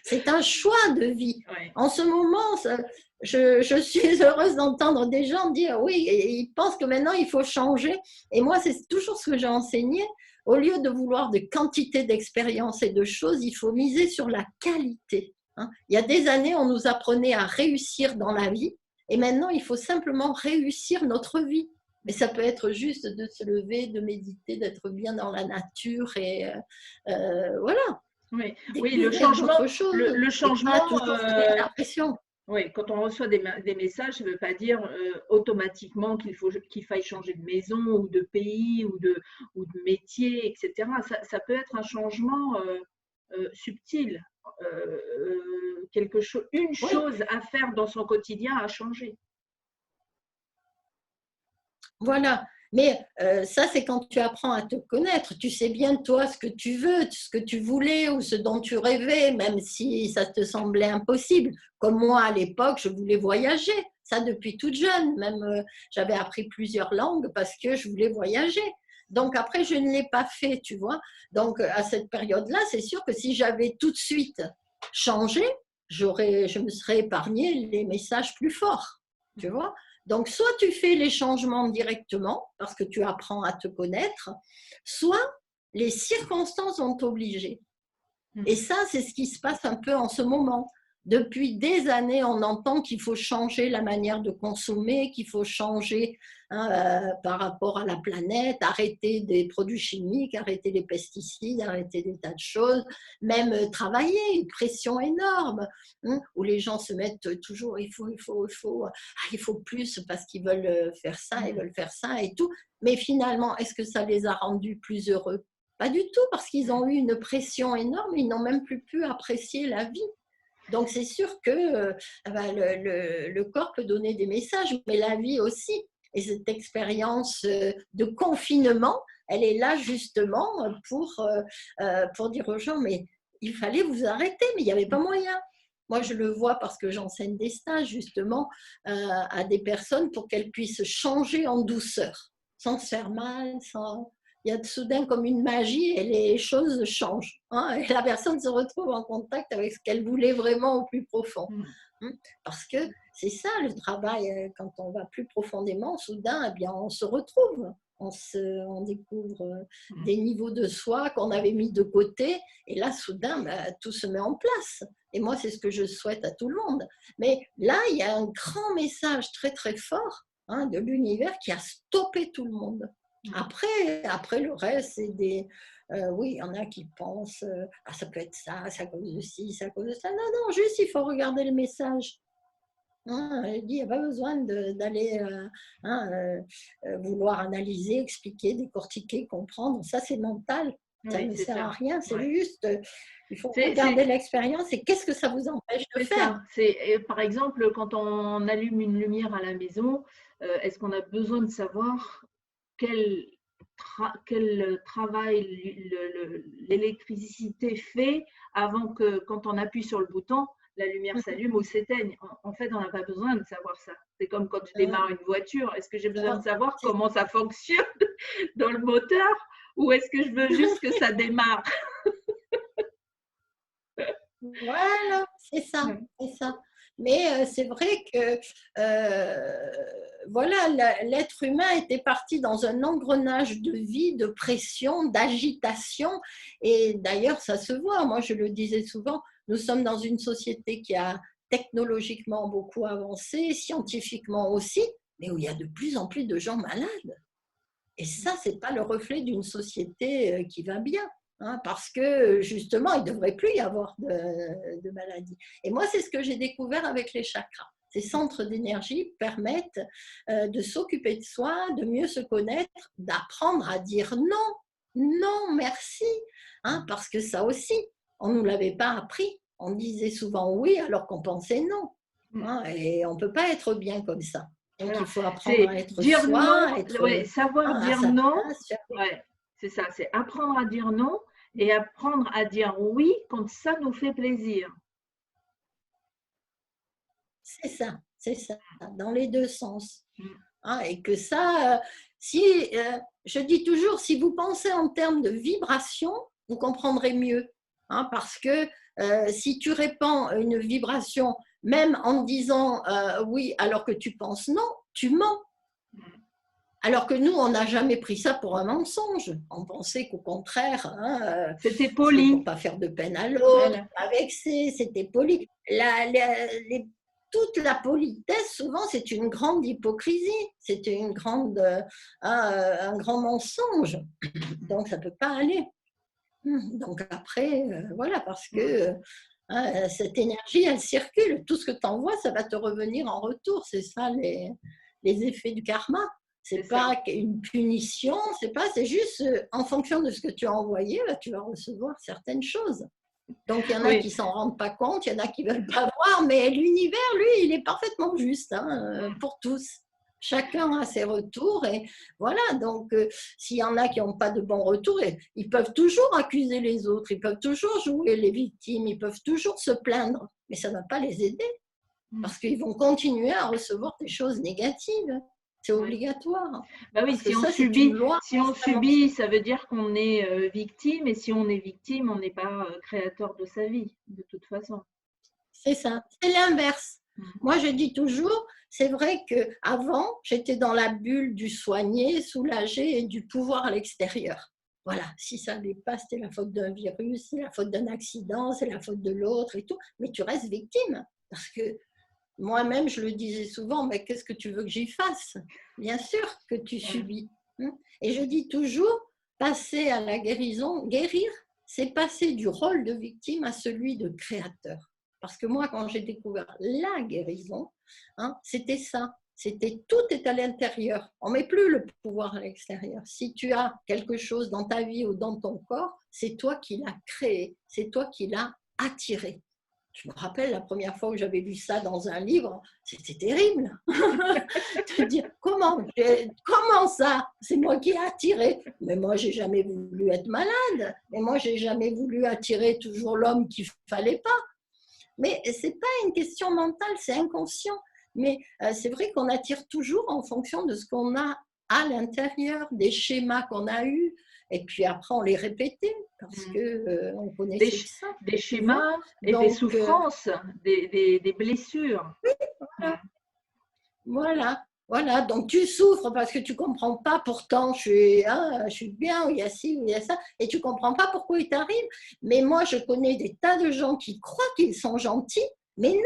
c'est un choix de vie. Ouais. En ce moment, je suis heureuse d'entendre des gens dire oui, et ils pensent que maintenant il faut changer. Et moi, c'est toujours ce que j'ai enseigné. Au lieu de vouloir de quantité d'expérience et de choses, il faut miser sur la qualité. Hein. Il y a des années, on nous apprenait à réussir dans la vie, et maintenant, il faut simplement réussir notre vie. Mais ça peut être juste de se lever, de méditer, d'être bien dans la nature et voilà. Oui, oui, le Découvrir changement, d'autres choses le et pas changement, toujours se mettre la pression. oui, quand on reçoit des messages, ça ne veut pas dire automatiquement qu'il faille changer de maison ou de pays ou de métier, etc. Ça peut être un changement subtil, une Oui, chose à faire dans son quotidien à changer. voilà. Mais ça, c'est quand tu apprends à te connaître. Tu sais bien, toi, ce que tu veux, ce que tu voulais ou ce dont tu rêvais, même si ça te semblait impossible. Comme moi, à l'époque, je voulais voyager. Ça, depuis toute jeune. Même, j'avais appris plusieurs langues parce que je voulais voyager. Donc, après, je ne l'ai pas fait, tu vois. Donc, à cette période-là, c'est sûr que si j'avais tout de suite changé, je me serais épargné les messages plus forts, tu vois. Donc, soit tu fais les changements directement parce que tu apprends à te connaître, soit les circonstances vont t'obliger. Et ça, c'est ce qui se passe un peu en ce moment. Depuis des années, on entend qu'il faut changer la manière de consommer, qu'il faut changer par rapport à la planète, arrêter des produits chimiques, arrêter les pesticides, arrêter des tas de choses, même travailler, une pression énorme, hein, où les gens se mettent toujours, il faut plus parce qu'ils veulent faire ça, ils veulent faire ça et tout. Mais finalement, est-ce que ça les a rendus plus heureux? Pas du tout, parce qu'ils ont eu une pression énorme, ils n'ont même plus pu apprécier la vie. Donc c'est sûr que le corps peut donner des messages, mais la vie aussi. Et cette expérience de confinement, elle est là justement pour dire aux gens, mais il fallait vous arrêter, mais il n'y avait pas moyen. Moi, je le vois parce que j'enseigne des stages justement à des personnes pour qu'elles puissent changer en douceur, sans se faire mal, sans... Il y a soudain comme une magie et les choses changent. Hein, et la personne se retrouve en contact avec ce qu'elle voulait vraiment au plus profond. Parce que c'est ça le travail, quand on va plus profondément, soudain, eh bien, on se retrouve. On découvre des niveaux de soi qu'on avait mis de côté. Et là, soudain, tout se met en place. Et moi, c'est ce que je souhaite à tout le monde. Mais là, il y a un grand message très, très fort de l'univers qui a stoppé tout le monde. Après le reste, c'est des... oui, il y en a qui pensent, ça peut être ça, c'est à cause de ci, c'est à cause de ça. Non, non, juste il faut regarder le message. Hein, il n'y a pas besoin d'aller vouloir analyser, expliquer, décortiquer, comprendre. Ça, c'est mental. Ça Oui, ne c'est sert à ça. rien. C'est juste, il faut C'est regarder l'expérience et qu'est-ce que ça vous empêche de faire. Par exemple, quand on allume une lumière à la maison, est-ce qu'on a besoin de savoir quel travail l'électricité fait avant que, quand on appuie sur le bouton, la lumière s'allume ou s'éteigne? En fait, on n'a pas besoin de savoir ça. C'est comme quand je démarre une voiture. Est-ce que j'ai besoin de savoir comment ça fonctionne dans le moteur ou est-ce que je veux juste que ça démarre? Voilà, c'est ça, c'est ça. Mais c'est vrai que voilà, l'être humain était parti dans un engrenage de vie, de pression, d'agitation. Et d'ailleurs, ça se voit. Moi, je le disais souvent, nous sommes dans une société qui a technologiquement beaucoup avancé, scientifiquement aussi, mais où il y a de plus en plus de gens malades. Et ça, ce n'est pas le reflet d'une société qui va bien. Hein, parce que justement, il ne devrait plus y avoir de maladies. Et moi, c'est ce que j'ai découvert avec les chakras. Ces centres d'énergie permettent de s'occuper de soi, de mieux se connaître, d'apprendre à dire non, non, merci. Hein, parce que ça aussi, on ne nous l'avait pas appris. On disait souvent oui alors qu'on pensait non. Hein, et on ne peut pas être bien comme ça. Donc, Voilà. il faut apprendre à C'est être dire soi, non, être ouais, savoir à dire sa non. place. Ouais, c'est ça, c'est apprendre à dire non et apprendre à dire oui quand ça nous fait plaisir. C'est ça, C'est ça, dans les deux sens. Mm. Hein, et que ça, je dis toujours, si vous pensez en termes de vibration, vous comprendrez mieux. Hein, parce que si tu répands une vibration, même en disant oui alors que tu penses non, tu mens. Alors que nous, on n'a jamais pris ça pour un mensonge. On pensait qu'au contraire, hein, c'était pour poli. ne pas faire de peine à l'autre, Voilà. pas vexer, c'était poli. Toute la politesse, souvent, c'est une grande hypocrisie, c'est un grand mensonge. Donc, ça ne peut pas aller. Donc après, voilà, parce que cette énergie, elle circule. Tout ce que tu envoies, ça va te revenir en retour. C'est ça les effets du karma. C'est pas une punition, c'est juste en fonction de ce que tu as envoyé, là, tu vas recevoir certaines choses. Donc il y en a qui s'en rendent pas compte, il y en a qui veulent pas voir, mais l'univers, lui, il est parfaitement juste pour tous. Chacun a ses retours et voilà, donc s'il y en a qui n'ont pas de bons retours, ils peuvent toujours accuser les autres, ils peuvent toujours jouer les victimes, ils peuvent toujours se plaindre, mais ça ne va pas les aider parce qu'ils vont continuer à recevoir des choses négatives. C'est obligatoire. Bah oui, si on subit, ça veut dire qu'on est victime, et si on est victime, on n'est pas créateur de sa vie, de toute façon. C'est ça, c'est l'inverse. Moi, je dis toujours, c'est vrai qu'avant, j'étais dans la bulle du soigné, soulagé et du pouvoir à l'extérieur. Voilà, si ça n'allait pas, c'était la faute d'un virus, c'est la faute d'un accident, c'est la faute de l'autre et tout. Mais tu restes victime. Parce que moi-même, je le disais souvent, mais qu'est-ce que tu veux que j'y fasse? Bien sûr que tu subis. Et je dis toujours, passer à la guérison, guérir, c'est passer du rôle de victime à celui de créateur. Parce que moi, quand j'ai découvert la guérison, c'était ça. Tout est à l'intérieur. On ne met plus le pouvoir à l'extérieur. Si tu as quelque chose dans ta vie ou dans ton corps, c'est toi qui l'as créé, c'est toi qui l'as attiré. Je me rappelle la première fois où j'avais lu ça dans un livre, c'était terrible. De dire comment ça? C'est moi qui ai attiré. Mais moi, j'ai jamais voulu être malade. Mais moi, j'ai jamais voulu attirer toujours l'homme qu'il fallait pas. Mais c'est pas une question mentale, c'est inconscient. Mais c'est vrai qu'on attire toujours en fonction de ce qu'on a à l'intérieur, des schémas qu'on a eus. Et puis après, on les répétait parce qu'on connaissait ça. Des schémas et donc, des souffrances, des blessures. Oui, voilà. Donc tu souffres parce que tu ne comprends pas. Pourtant, je suis bien, il y a ci, il y a ça. Et tu ne comprends pas pourquoi il t'arrive. Mais moi, je connais des tas de gens qui croient qu'ils sont gentils. Mais non.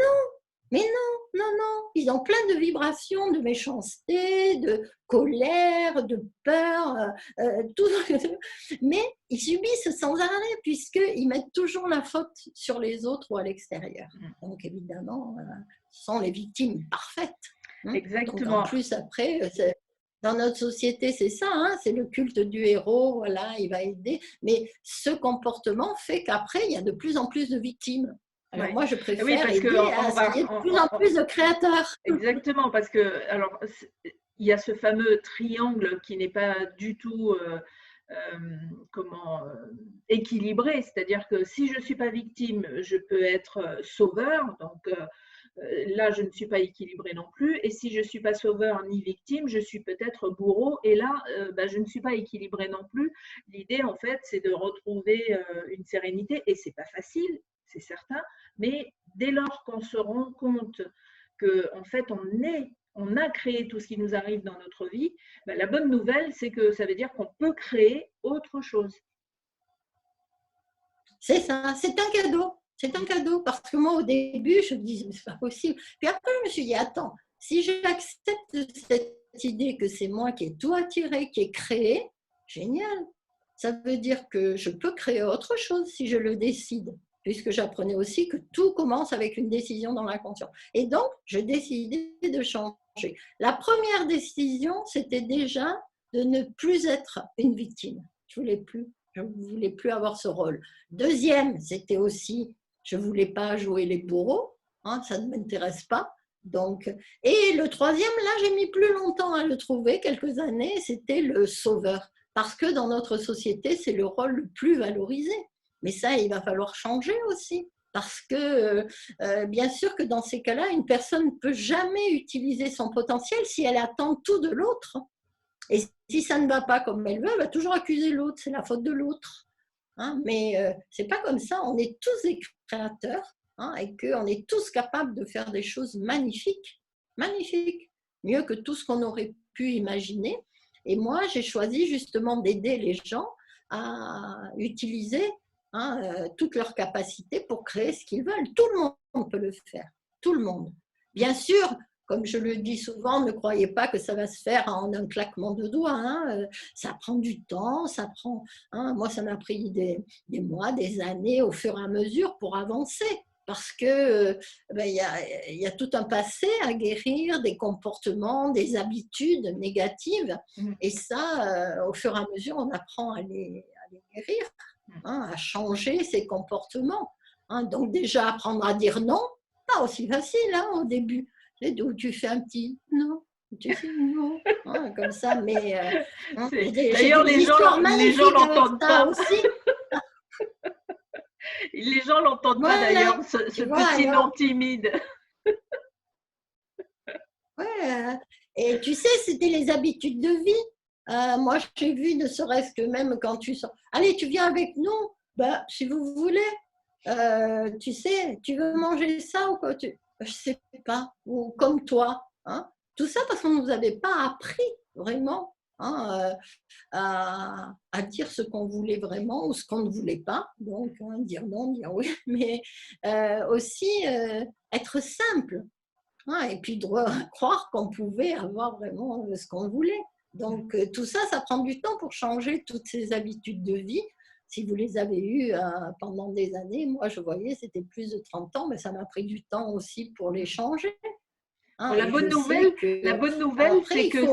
Ils ont plein de vibrations, de méchanceté, de colère, de peur, tout. Mais ils subissent sans arrêt puisqu'ils mettent toujours la faute sur les autres ou à l'extérieur. Donc évidemment, ce sont les victimes parfaites. Exactement. Donc, en plus, après, dans notre société, c'est ça, c'est le culte du héros, voilà, il va aider. Mais ce comportement fait qu'après, il y a de plus en plus de victimes. Alors moi, je préfère aider de plus en plus de créateurs. Exactement, parce que alors il y a ce fameux triangle qui n'est pas du tout équilibré, c'est-à-dire que si je ne suis pas victime, je peux être sauveur, donc là je ne suis pas équilibrée non plus, et si je ne suis pas sauveur ni victime, je suis peut-être bourreau, et là je ne suis pas équilibrée non plus. L'idée en fait, c'est de retrouver une sérénité, et c'est pas facile, c'est certain, mais dès lors qu'on se rend compte que en fait on a créé tout ce qui nous arrive dans notre vie, la bonne nouvelle, c'est que ça veut dire qu'on peut créer autre chose. C'est ça, c'est un cadeau. C'est un cadeau parce que moi, au début, je me disais, mais c'est pas possible. Puis après, je me suis dit, attends, si j'accepte cette idée que c'est moi qui ai tout attiré, qui ai créé, génial. Ça veut dire que je peux créer autre chose si je le décide, puisque j'apprenais aussi que tout commence avec une décision dans l'inconscient. Et donc, je décidais de changer. La première décision, c'était déjà de ne plus être une victime. Je ne voulais plus avoir ce rôle. Deuxième, c'était aussi, je ne voulais pas jouer les bourreaux, ça ne m'intéresse pas. Donc, et le troisième, là, j'ai mis plus longtemps à le trouver, quelques années, c'était le sauveur. Parce que dans notre société, c'est le rôle le plus valorisé. Mais ça, il va falloir changer aussi. parce que bien sûr que dans ces cas-là, une personne ne peut jamais utiliser son potentiel si elle attend tout de l'autre. Et si ça ne va pas comme elle veut, elle va toujours accuser l'autre, c'est la faute de l'autre. Hein, mais c'est pas comme ça, on est tous des créateurs, hein, et qu'on est tous capables de faire des choses magnifiques, magnifiques, mieux que tout ce qu'on aurait pu imaginer. Et moi, j'ai choisi justement d'aider les gens à utiliser toutes leurs capacités pour créer ce qu'ils veulent. Tout le monde peut le faire, tout le monde. Bien sûr, comme je le dis souvent, ne croyez pas que ça va se faire en un claquement de doigts. Hein. Ça prend du temps, ça prend. Hein, moi, ça m'a pris des mois, des années au fur et à mesure pour avancer. Parce que y a tout un passé à guérir, des comportements, des habitudes négatives. Et ça, au fur et à mesure, on apprend à les guérir, hein, à changer ses comportements. Hein. Donc déjà, apprendre à dire non, pas aussi facile hein, au début. Où tu fais un petit non, tu fais non, hein, comme ça, mais d'ailleurs les gens l'entendent pas aussi. Les gens l'entendent pas d'ailleurs, ce petit non timide. Ouais, et tu sais, c'était les habitudes de vie. Moi, j'ai vu, ne serait-ce que même quand tu sors, allez, tu viens avec nous, ben, si vous voulez, tu sais, tu veux manger ça ou quoi, je sais pas, ou comme toi. Hein. Tout ça parce qu'on ne nous avait pas appris vraiment hein, à dire ce qu'on voulait vraiment ou ce qu'on ne voulait pas. Donc, hein, dire non, dire oui, mais aussi être simple. Hein, et puis de croire qu'on pouvait avoir vraiment ce qu'on voulait. Donc, tout ça, ça prend du temps pour changer toutes ces habitudes de vie. Si vous les avez eues pendant des années, moi je voyais c'était plus de 30 ans, mais ça m'a pris du temps aussi pour les changer. Hein, la bonne nouvelle, c'est que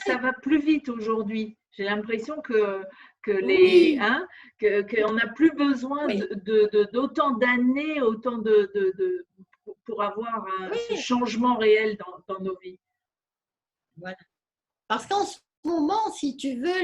ça va plus vite aujourd'hui. J'ai l'impression qu'on n'a plus besoin d'autant d'années, autant pour avoir ce changement réel dans nos vies. Voilà. Parce qu'en ce moment, si tu veux,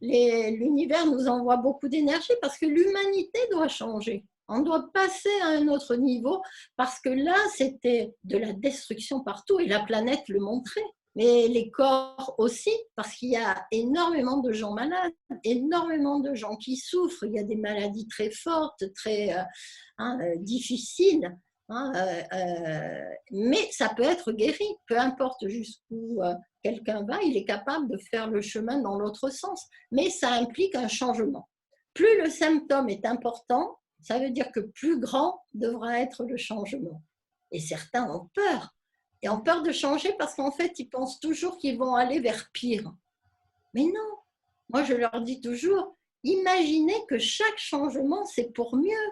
l'univers nous envoie beaucoup d'énergie parce que l'humanité doit changer. On doit passer à un autre niveau parce que là, c'était de la destruction partout et la planète le montrait. Mais les corps aussi, parce qu'il y a énormément de gens malades, énormément de gens qui souffrent. Il y a des maladies très fortes, très difficiles. Mais ça peut être guéri, peu importe jusqu'où quelqu'un va, il est capable de faire le chemin dans l'autre sens. Mais ça implique un changement. Plus le symptôme est important, ça veut dire que plus grand devra être le changement. Et certains ont peur. Et ont peur de changer parce qu'en fait, ils pensent toujours qu'ils vont aller vers pire. Mais non, moi je leur dis toujours, imaginez que chaque changement, c'est pour mieux.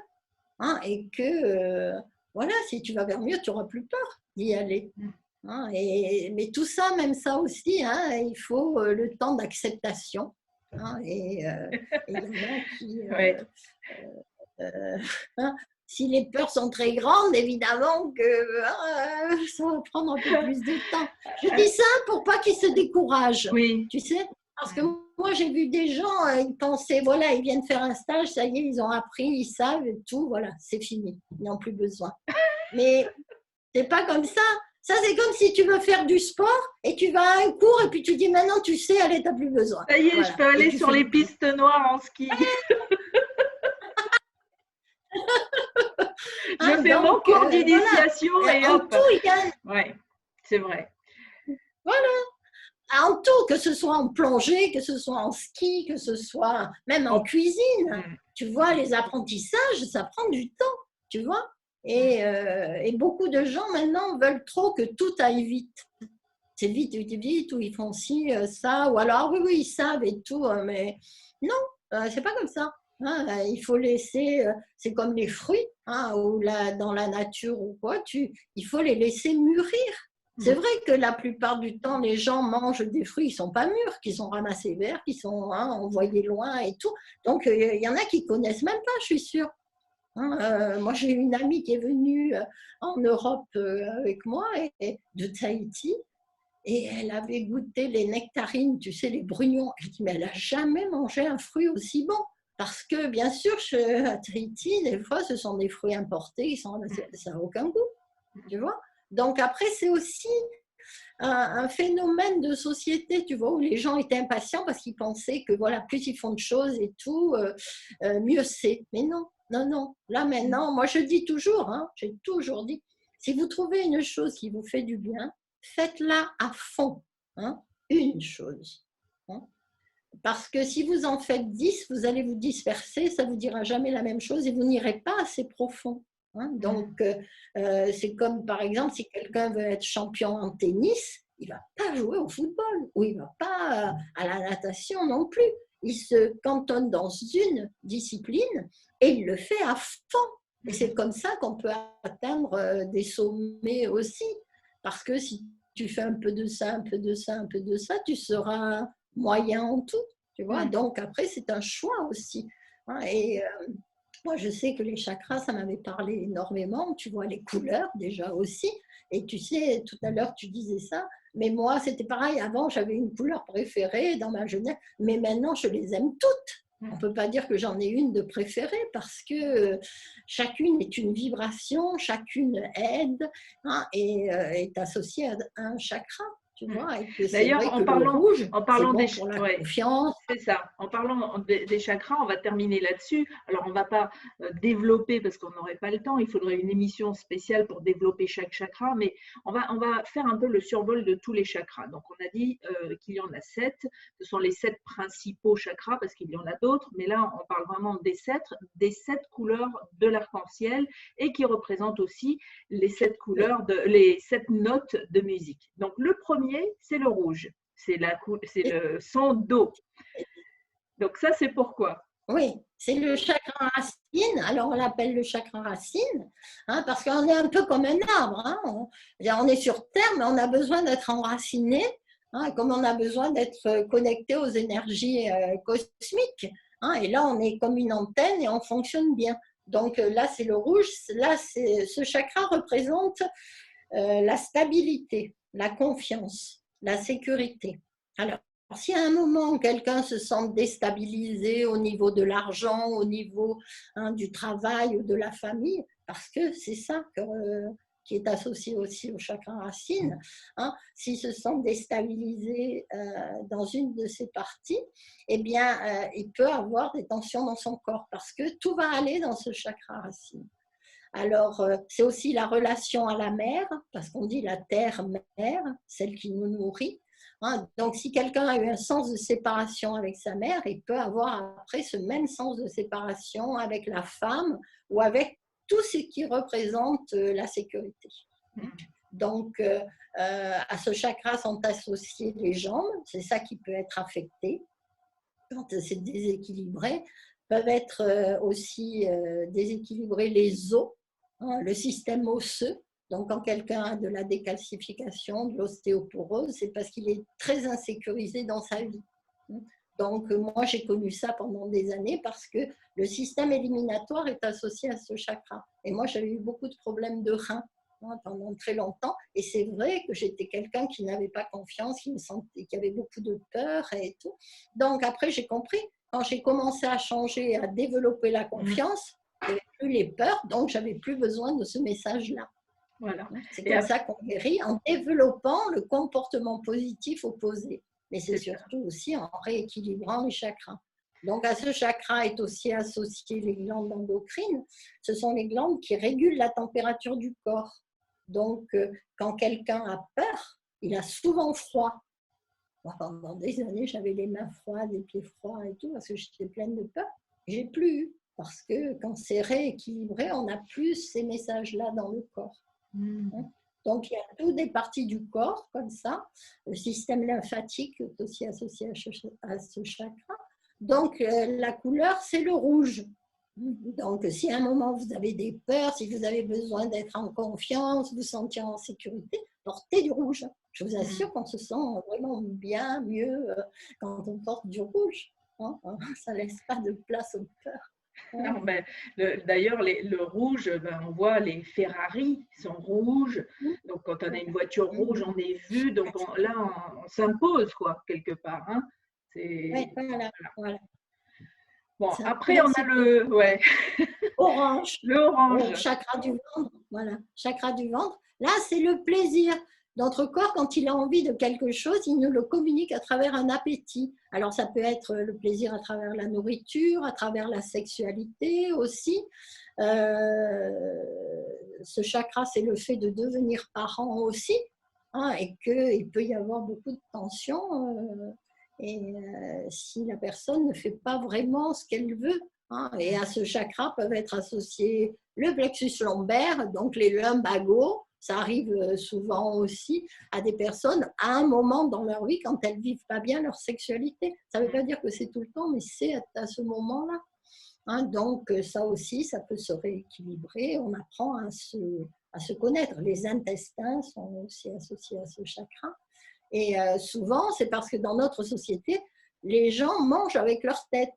Hein, et que, voilà, si tu vas vers mieux, tu n'auras plus peur d'y aller. Hein, mais tout ça, même ça aussi, hein, il faut le temps d'acceptation. Hein, et il y en a qui... si les peurs sont très grandes, évidemment que ça va prendre un peu plus de temps. Je dis ça pour pas qu'ils se découragent, tu sais, parce que moi j'ai vu des gens, ils pensaient, voilà, ils viennent faire un stage, ça y est, ils ont appris, ils savent et tout, voilà, c'est fini, ils n'ont plus besoin. Mais c'est pas comme ça. Ça, c'est comme si tu veux faire du sport et tu vas à un cours et puis tu dis maintenant, tu sais, allez, tu n'as plus besoin. Ça y est, voilà. Je peux aller sur les pistes noires en ski. Je fais mon cours d'initiation et hop. Ouais, c'est vrai. Voilà. En tout, que ce soit en plongée, que ce soit en ski, que ce soit même en cuisine. Tu vois, les apprentissages, ça prend du temps, tu vois. Et beaucoup de gens maintenant veulent trop que tout aille vite. C'est vite, vite, vite, ou ils font ci, ça, ou alors oui, ils savent et tout, mais non, c'est pas comme ça. Hein, il faut laisser, c'est comme les fruits, hein, ou dans la nature ou quoi, il faut les laisser mûrir. C'est vrai que la plupart du temps, les gens mangent des fruits qui ne sont pas mûrs, qui sont ramassés verts, qui sont envoyés loin et tout. Donc, il y en a qui ne connaissent même pas, je suis sûre. Moi, j'ai une amie qui est venue en Europe avec moi, de Tahiti, et elle avait goûté les nectarines, tu sais, les brugnons. Elle dit, mais elle n'a jamais mangé un fruit aussi bon. Parce que, bien sûr, à Tahiti, des fois, ce sont des fruits importés, ça n'a aucun goût, tu vois. Donc, après, c'est aussi un phénomène de société, tu vois, où les gens étaient impatients parce qu'ils pensaient que, voilà, plus ils font de choses et tout, mieux c'est. Mais non, non, non. Là, maintenant, moi, je dis toujours, hein, j'ai toujours dit, si vous trouvez une chose qui vous fait du bien, faites-la à fond, hein, une chose. Hein. Parce que si vous en faites 10, vous allez vous disperser, ça ne vous dira jamais la même chose et vous n'irez pas assez profond. Hein. Donc, c'est comme par exemple, si quelqu'un veut être champion en tennis, il ne va pas jouer au football ou il ne va pas à la natation non plus. Il se cantonne dans une discipline et il le fait à fond. Et c'est comme ça qu'on peut atteindre des sommets aussi. Parce que si tu fais un peu de ça, un peu de ça, un peu de ça, tu seras moyen en tout. Tu vois, donc après, c'est un choix aussi. Hein, et moi, je sais que les chakras, ça m'avait parlé énormément. Tu vois, les couleurs déjà aussi. Et tu sais, tout à l'heure, tu disais ça. Mais moi, c'était pareil. Avant, j'avais une couleur préférée dans ma jeunesse. Mais maintenant, je les aime toutes. On ne peut pas dire que j'en ai une de préférée parce que chacune est une vibration, chacune aide, hein, et est associée à un chakra. Tu vois, et que c'est vrai que le rouge, c'est bon pour la confiance. C'est ça. En parlant des chakras, on va terminer là-dessus. Alors, on ne va pas développer parce qu'on n'aurait pas le temps. Il faudrait une émission spéciale pour développer chaque chakra, mais on va faire un peu le survol de tous les chakras. Donc, on a dit qu'il y en a 7. Ce sont les 7 principaux chakras parce qu'il y en a d'autres, mais là, on parle vraiment des 7 couleurs de l'arc-en-ciel et qui représentent aussi les 7 couleurs, les 7 notes de musique. Donc, le premier, c'est le rouge, c'est le son do. Donc ça, c'est pourquoi? Oui, c'est le chakra racine. Alors on l'appelle le chakra racine, hein, parce qu'on est un peu comme un arbre. Hein. On est sur Terre, mais on a besoin d'être enraciné, hein, comme on a besoin d'être connecté aux énergies cosmiques. Hein, et là, on est comme une antenne et on fonctionne bien. Donc là, c'est le rouge. Là, ce chakra représente la stabilité, la confiance, la sécurité. Alors, si à un moment quelqu'un se sent déstabilisé au niveau de l'argent, au niveau du travail ou de la famille, parce que c'est ça qui est associé aussi au chakra racine, s'il se sent déstabilisé dans une de ces parties, eh bien, il peut avoir des tensions dans son corps parce que tout va aller dans ce chakra racine. Alors, c'est aussi la relation à la mère, parce qu'on dit la terre-mère, celle qui nous nourrit. Hein. Donc, si quelqu'un a eu un sens de séparation avec sa mère, il peut avoir après ce même sens de séparation avec la femme ou avec tout ce qui représente la sécurité. Donc, à ce chakra sont associées les jambes, c'est ça qui peut être affecté quand c'est déséquilibré. Peuvent être aussi déséquilibrés les os, hein, le système osseux. Donc, quand quelqu'un a de la décalcification, de l'ostéoporose, c'est parce qu'il est très insécurisé dans sa vie. Donc, moi, j'ai connu ça pendant des années parce que le système éliminatoire est associé à ce chakra. Et moi, j'avais eu beaucoup de problèmes de reins pendant très longtemps. Et c'est vrai que j'étais quelqu'un qui n'avait pas confiance, qui avait beaucoup de peur et tout. Donc, après, j'ai compris. Quand j'ai commencé à changer, à développer la confiance, je n'avais plus les peurs, donc je n'avais plus besoin de ce message-là. Voilà. C'est comme ça qu'on guérit en développant le comportement positif opposé. Mais c'est surtout aussi en rééquilibrant les chakras. Donc, à ce chakra est aussi associé les glandes endocrines. Ce sont les glandes qui régulent la température du corps. Donc, quand quelqu'un a peur, il a souvent froid. Moi, pendant des années, j'avais les mains froides, les pieds froids et tout, parce que j'étais pleine de peur. J'ai plus eu, parce que quand c'est rééquilibré, on a plus ces messages-là dans le corps. Donc, il y a toutes des parties du corps, comme ça. Le système lymphatique est aussi associé à ce chakra. Donc, la couleur, c'est le rouge. Donc, si à un moment vous avez des peurs, si vous avez besoin d'être en confiance, vous sentir en sécurité, portez du rouge. Je vous assure qu'on se sent vraiment bien, mieux quand on porte du rouge. Ça ne laisse pas de place aux peurs. Non, ben, d'ailleurs, le rouge, on voit les Ferrari sont rouges. Donc, quand on a une voiture rouge, on est vu. Donc, là, on s'impose, quoi, quelque part. Hein. Oui, voilà. Bon, C'est un après, on a le, ouais, orange, le orange. chakra du ventre, voilà, chakra du ventre. Là, c'est le plaisir. Notre corps, quand il a envie de quelque chose, il nous le communique à travers un appétit. Alors, ça peut être le plaisir à travers la nourriture, à travers la sexualité aussi. Ce chakra, c'est le fait de devenir parent aussi, hein, et qu'il peut y avoir beaucoup de tensions. Si la personne ne fait pas vraiment ce qu'elle veut, hein, et à ce chakra peuvent être associés le plexus lombaire, donc les lumbagos. Ça arrive souvent aussi à des personnes à un moment dans leur vie quand elles ne vivent pas bien leur sexualité. Ça ne veut pas dire que c'est tout le temps, mais c'est à ce moment-là. Hein, donc ça aussi, ça peut se rééquilibrer. On apprend à se connaître. Les intestins sont aussi associés à ce chakra. Et souvent, c'est parce que dans notre société, les gens mangent avec leur tête.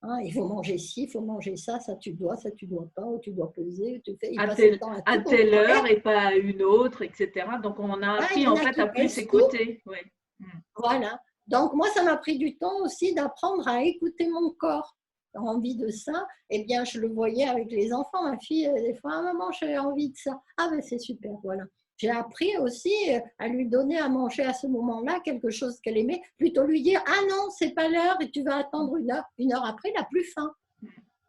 Hein, il faut manger ci, il faut manger ça, ça tu dois pas, ou tu dois peser, ils passent le temps à À tout telle contrôler. heure et pas à une autre, etc. Donc, on a Ah, il appris y en en a fait qui à plus pèsent tout. écouter. Ouais. Voilà. Donc, moi, ça m'a pris du temps aussi d'apprendre à écouter mon corps. J'ai envie de ça, eh bien, je le voyais avec les enfants. Ma fille, des fois, ah, maman, j'ai envie de ça. Ah, ben, c'est super, voilà. J'ai appris aussi à lui donner à manger à ce moment-là quelque chose qu'elle aimait, plutôt lui dire, ah non, c'est pas l'heure et tu vas attendre une heure après, il n'a plus faim.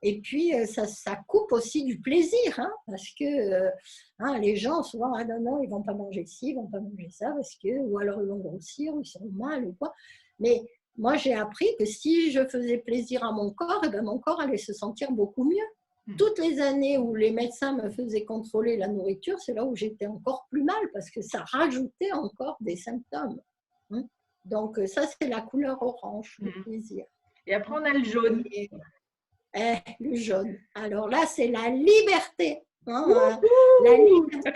Et puis, ça coupe aussi du plaisir, hein, parce que hein, les gens, souvent, ah non, non, ils ne vont pas manger ci, ils ne vont pas manger ça, parce que, ou alors ils vont grossir, ou ils sont mal, ou quoi. Mais moi, j'ai appris que si je faisais plaisir à mon corps, eh bien, mon corps allait se sentir beaucoup mieux. Toutes les années où les médecins me faisaient contrôler la nourriture, c'est là où j'étais encore plus mal, parce que ça rajoutait encore des symptômes. Hein. Donc, ça, c'est la couleur orange, le plaisir. Et après, on a le jaune. Le jaune. Alors là, c'est la liberté. Hein, la liberté.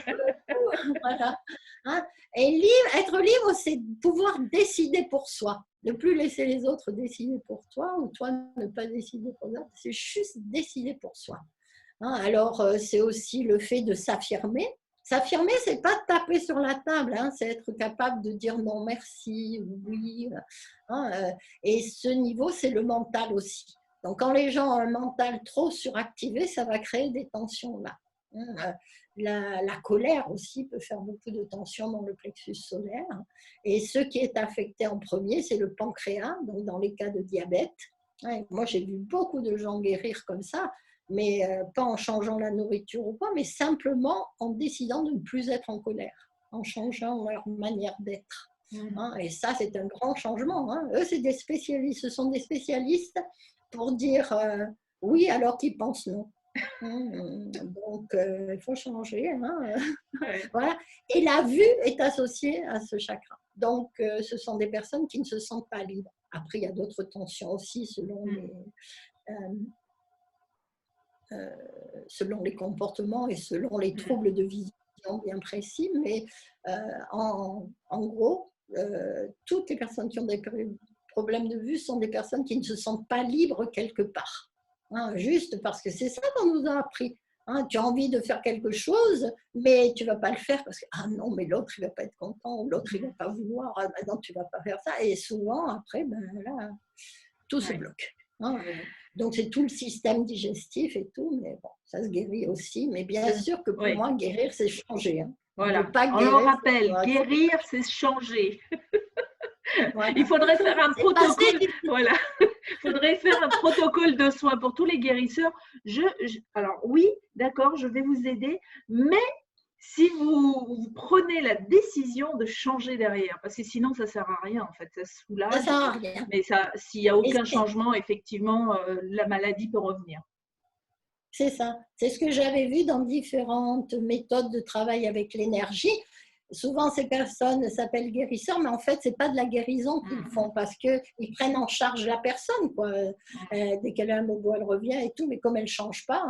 Voilà. Hein, et être libre, c'est pouvoir décider pour soi. Ne plus laisser les autres décider pour toi ou toi ne pas décider pour eux. C'est juste décider pour soi. Hein, alors, c'est aussi le fait de s'affirmer. S'affirmer, c'est pas taper sur la table, hein, c'est être capable de dire non merci ou oui. Hein, et ce niveau, c'est le mental aussi. Donc, quand les gens ont un mental trop suractivé, ça va créer des tensions là. La colère aussi peut faire beaucoup de tensions dans le plexus solaire. Et ce qui est affecté en premier, c'est le pancréas, donc dans les cas de diabète. Moi, j'ai vu beaucoup de gens guérir comme ça, mais pas en changeant la nourriture ou quoi, mais simplement en décidant de ne plus être en colère, en changeant leur manière d'être. Et ça, c'est un grand changement. Eux, c'est des spécialistes, ce sont des spécialistes pour dire oui alors qu'ils pensent non. Donc, il faut changer. Ouais. Voilà. Et la vue est associée à ce chakra. Donc, ce sont des personnes qui ne se sentent pas libres. Après, il y a d'autres tensions aussi selon les comportements et selon les troubles de vision bien précis. Mais en gros, toutes les personnes qui ont des problèmes de vue sont des personnes qui ne se sentent pas libres quelque part. Hein, juste parce que c'est ça qu'on nous a appris. Hein, tu as envie de faire quelque chose, mais tu ne vas pas le faire parce que ah non, mais l'autre il ne va pas être content, ou l'autre il ne va pas vouloir, ah, non, tu ne vas pas faire ça. Et souvent, après, ben, là, tout se bloque. Hein. Donc, c'est tout le système digestif et tout, mais bon, ça se guérit aussi. Mais bien sûr que pour moi, guérir, c'est changer. Hein. Voilà. Pas on guérir, le rappelle, guérir, c'est changer. Voilà. Il faudrait faire un protocole. Voilà. Il faudrait faire un protocole de soins pour tous les guérisseurs. Alors oui, d'accord, je vais vous aider, mais si vous prenez la décision de changer derrière, parce que sinon ça ne sert à rien en fait, ça se soulage. Ça sert à rien. Mais s'il n'y a aucun changement, effectivement, la maladie peut revenir. C'est ça. C'est ce que j'avais vu dans différentes méthodes de travail avec l'énergie. Souvent, ces personnes s'appellent guérisseurs, mais en fait, ce n'est pas de la guérison qu'ils font parce qu'ils prennent en charge la personne. Quoi. Dès qu'elle a un bobo, elle revient et tout, mais comme elle ne change pas,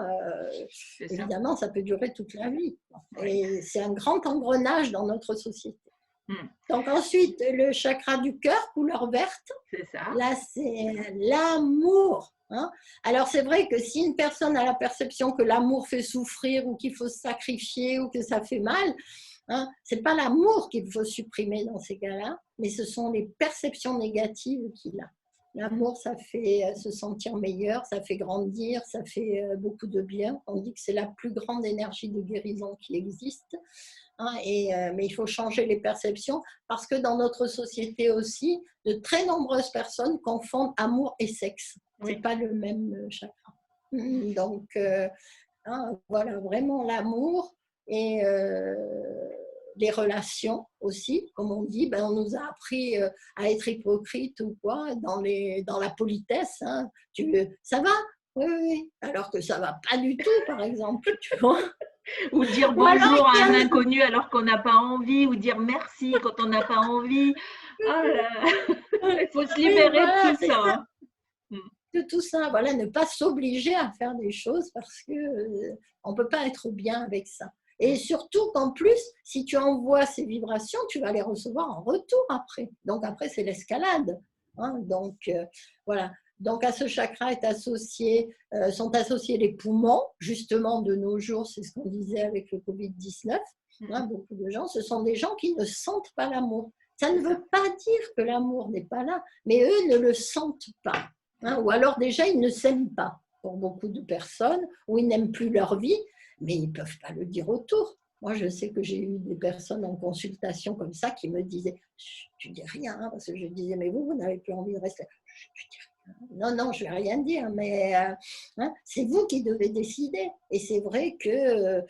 évidemment, ça peut durer toute la vie. Et c'est un grand engrenage dans notre société. Donc ensuite, le chakra du cœur, couleur verte, là, c'est l'amour. Hein. Alors, c'est vrai que si une personne a la perception que l'amour fait souffrir ou qu'il faut se sacrifier ou que ça fait mal, hein, ce n'est pas l'amour qu'il faut supprimer dans ces cas-là, mais ce sont les perceptions négatives qu'il a. L'amour, ça fait se sentir meilleur, ça fait grandir, ça fait beaucoup de bien. On dit que c'est la plus grande énergie de guérison qui existe. Hein, mais il faut changer les perceptions parce que dans notre société aussi, de très nombreuses personnes confondent amour et sexe. Oui. C'est pas le même chakra. Donc, hein, voilà, vraiment l'amour et les relations aussi, comme on dit, ben, on nous a appris à être hypocrite ou quoi dans la politesse. Hein. Ça va? Oui, oui, oui. Alors que ça va pas du tout, par exemple. Tu vois. Ou dire Ou alors, bonjour à un inconnu alors qu'on n'a pas envie, ou dire merci quand on n'a pas envie. Ah là, il faut se libérer voilà, de tout ça. Ça. De tout ça, voilà, ne pas s'obliger à faire des choses parce que on peut pas être bien avec ça. Et surtout qu'en plus, si tu envoies ces vibrations, tu vas les recevoir en retour après. Donc après, c'est l'escalade. Hein. Donc voilà. Donc à ce chakra sont associés les poumons, justement de nos jours, c'est ce qu'on disait avec le Covid-19. Hein, beaucoup de gens, ce sont des gens qui ne sentent pas l'amour. Ça ne veut pas dire que l'amour n'est pas là, mais eux ne le sentent pas. Hein, ou alors déjà, ils ne s'aiment pas pour beaucoup de personnes, ou ils n'aiment plus leur vie, mais ils ne peuvent pas le dire autour. Moi, je sais que j'ai eu des personnes en consultation comme ça qui me disaient « tu dis rien hein, », parce que je disais « mais vous n'avez plus envie de rester ». « Tu dis rien ». Non, non, je ne vais rien dire, mais hein, c'est vous qui devez décider. Et c'est vrai que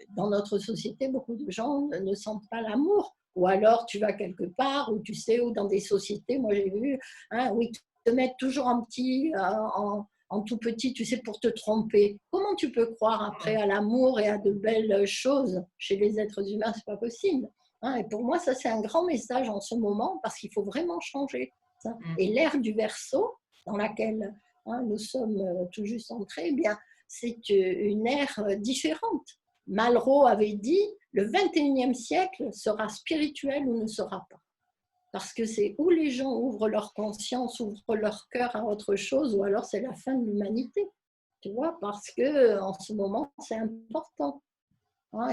dans notre société, beaucoup de gens ne sentent pas l'amour. Ou alors tu vas quelque part, ou tu sais, ou dans des sociétés, moi j'ai vu, hein, où ils te mettent toujours en petit, en tout petit, tu sais, pour te tromper. Comment tu peux croire après à l'amour et à de belles choses chez les êtres humains? C'est pas possible. Hein, et pour moi, ça c'est un grand message en ce moment, parce qu'il faut vraiment changer ça. Et l'ère du Verseau, dans laquelle hein, nous sommes tout juste entrés, eh bien, c'est une ère différente. Malraux avait dit « le 21e siècle sera spirituel ou ne sera pas ». Parce que c'est où les gens ouvrent leur conscience, ouvrent leur cœur à autre chose, ou alors c'est la fin de l'humanité. Tu vois, parce qu'en ce moment, c'est important.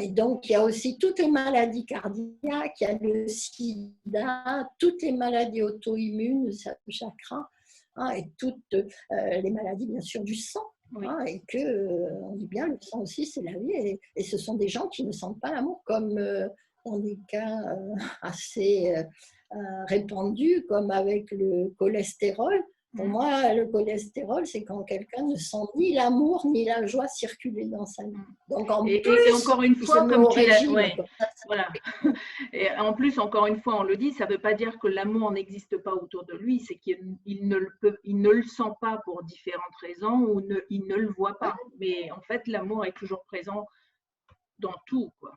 Et donc, il y a aussi toutes les maladies cardiaques, il y a le sida, toutes les maladies auto-immunes, le chakra, et toutes les maladies, bien sûr, du sang. Oui. Et qu'on dit bien, le sang aussi, c'est la vie. Et ce sont des gens qui ne sentent pas l'amour, comme dans des cas assez répandus, comme avec le cholestérol. Pour moi, le cholestérol, c'est quand quelqu'un ne sent ni l'amour ni la joie circuler dans sa vie. Donc, en plus, et encore une fois, comme tu l'as, ouais, voilà. Et en plus, encore une fois, on le dit, ça ne veut pas dire que l'amour n'existe pas autour de lui, c'est qu'il ne le sent pas pour différentes raisons ou il ne le voit pas. Mais en fait, l'amour est toujours présent dans tout, quoi.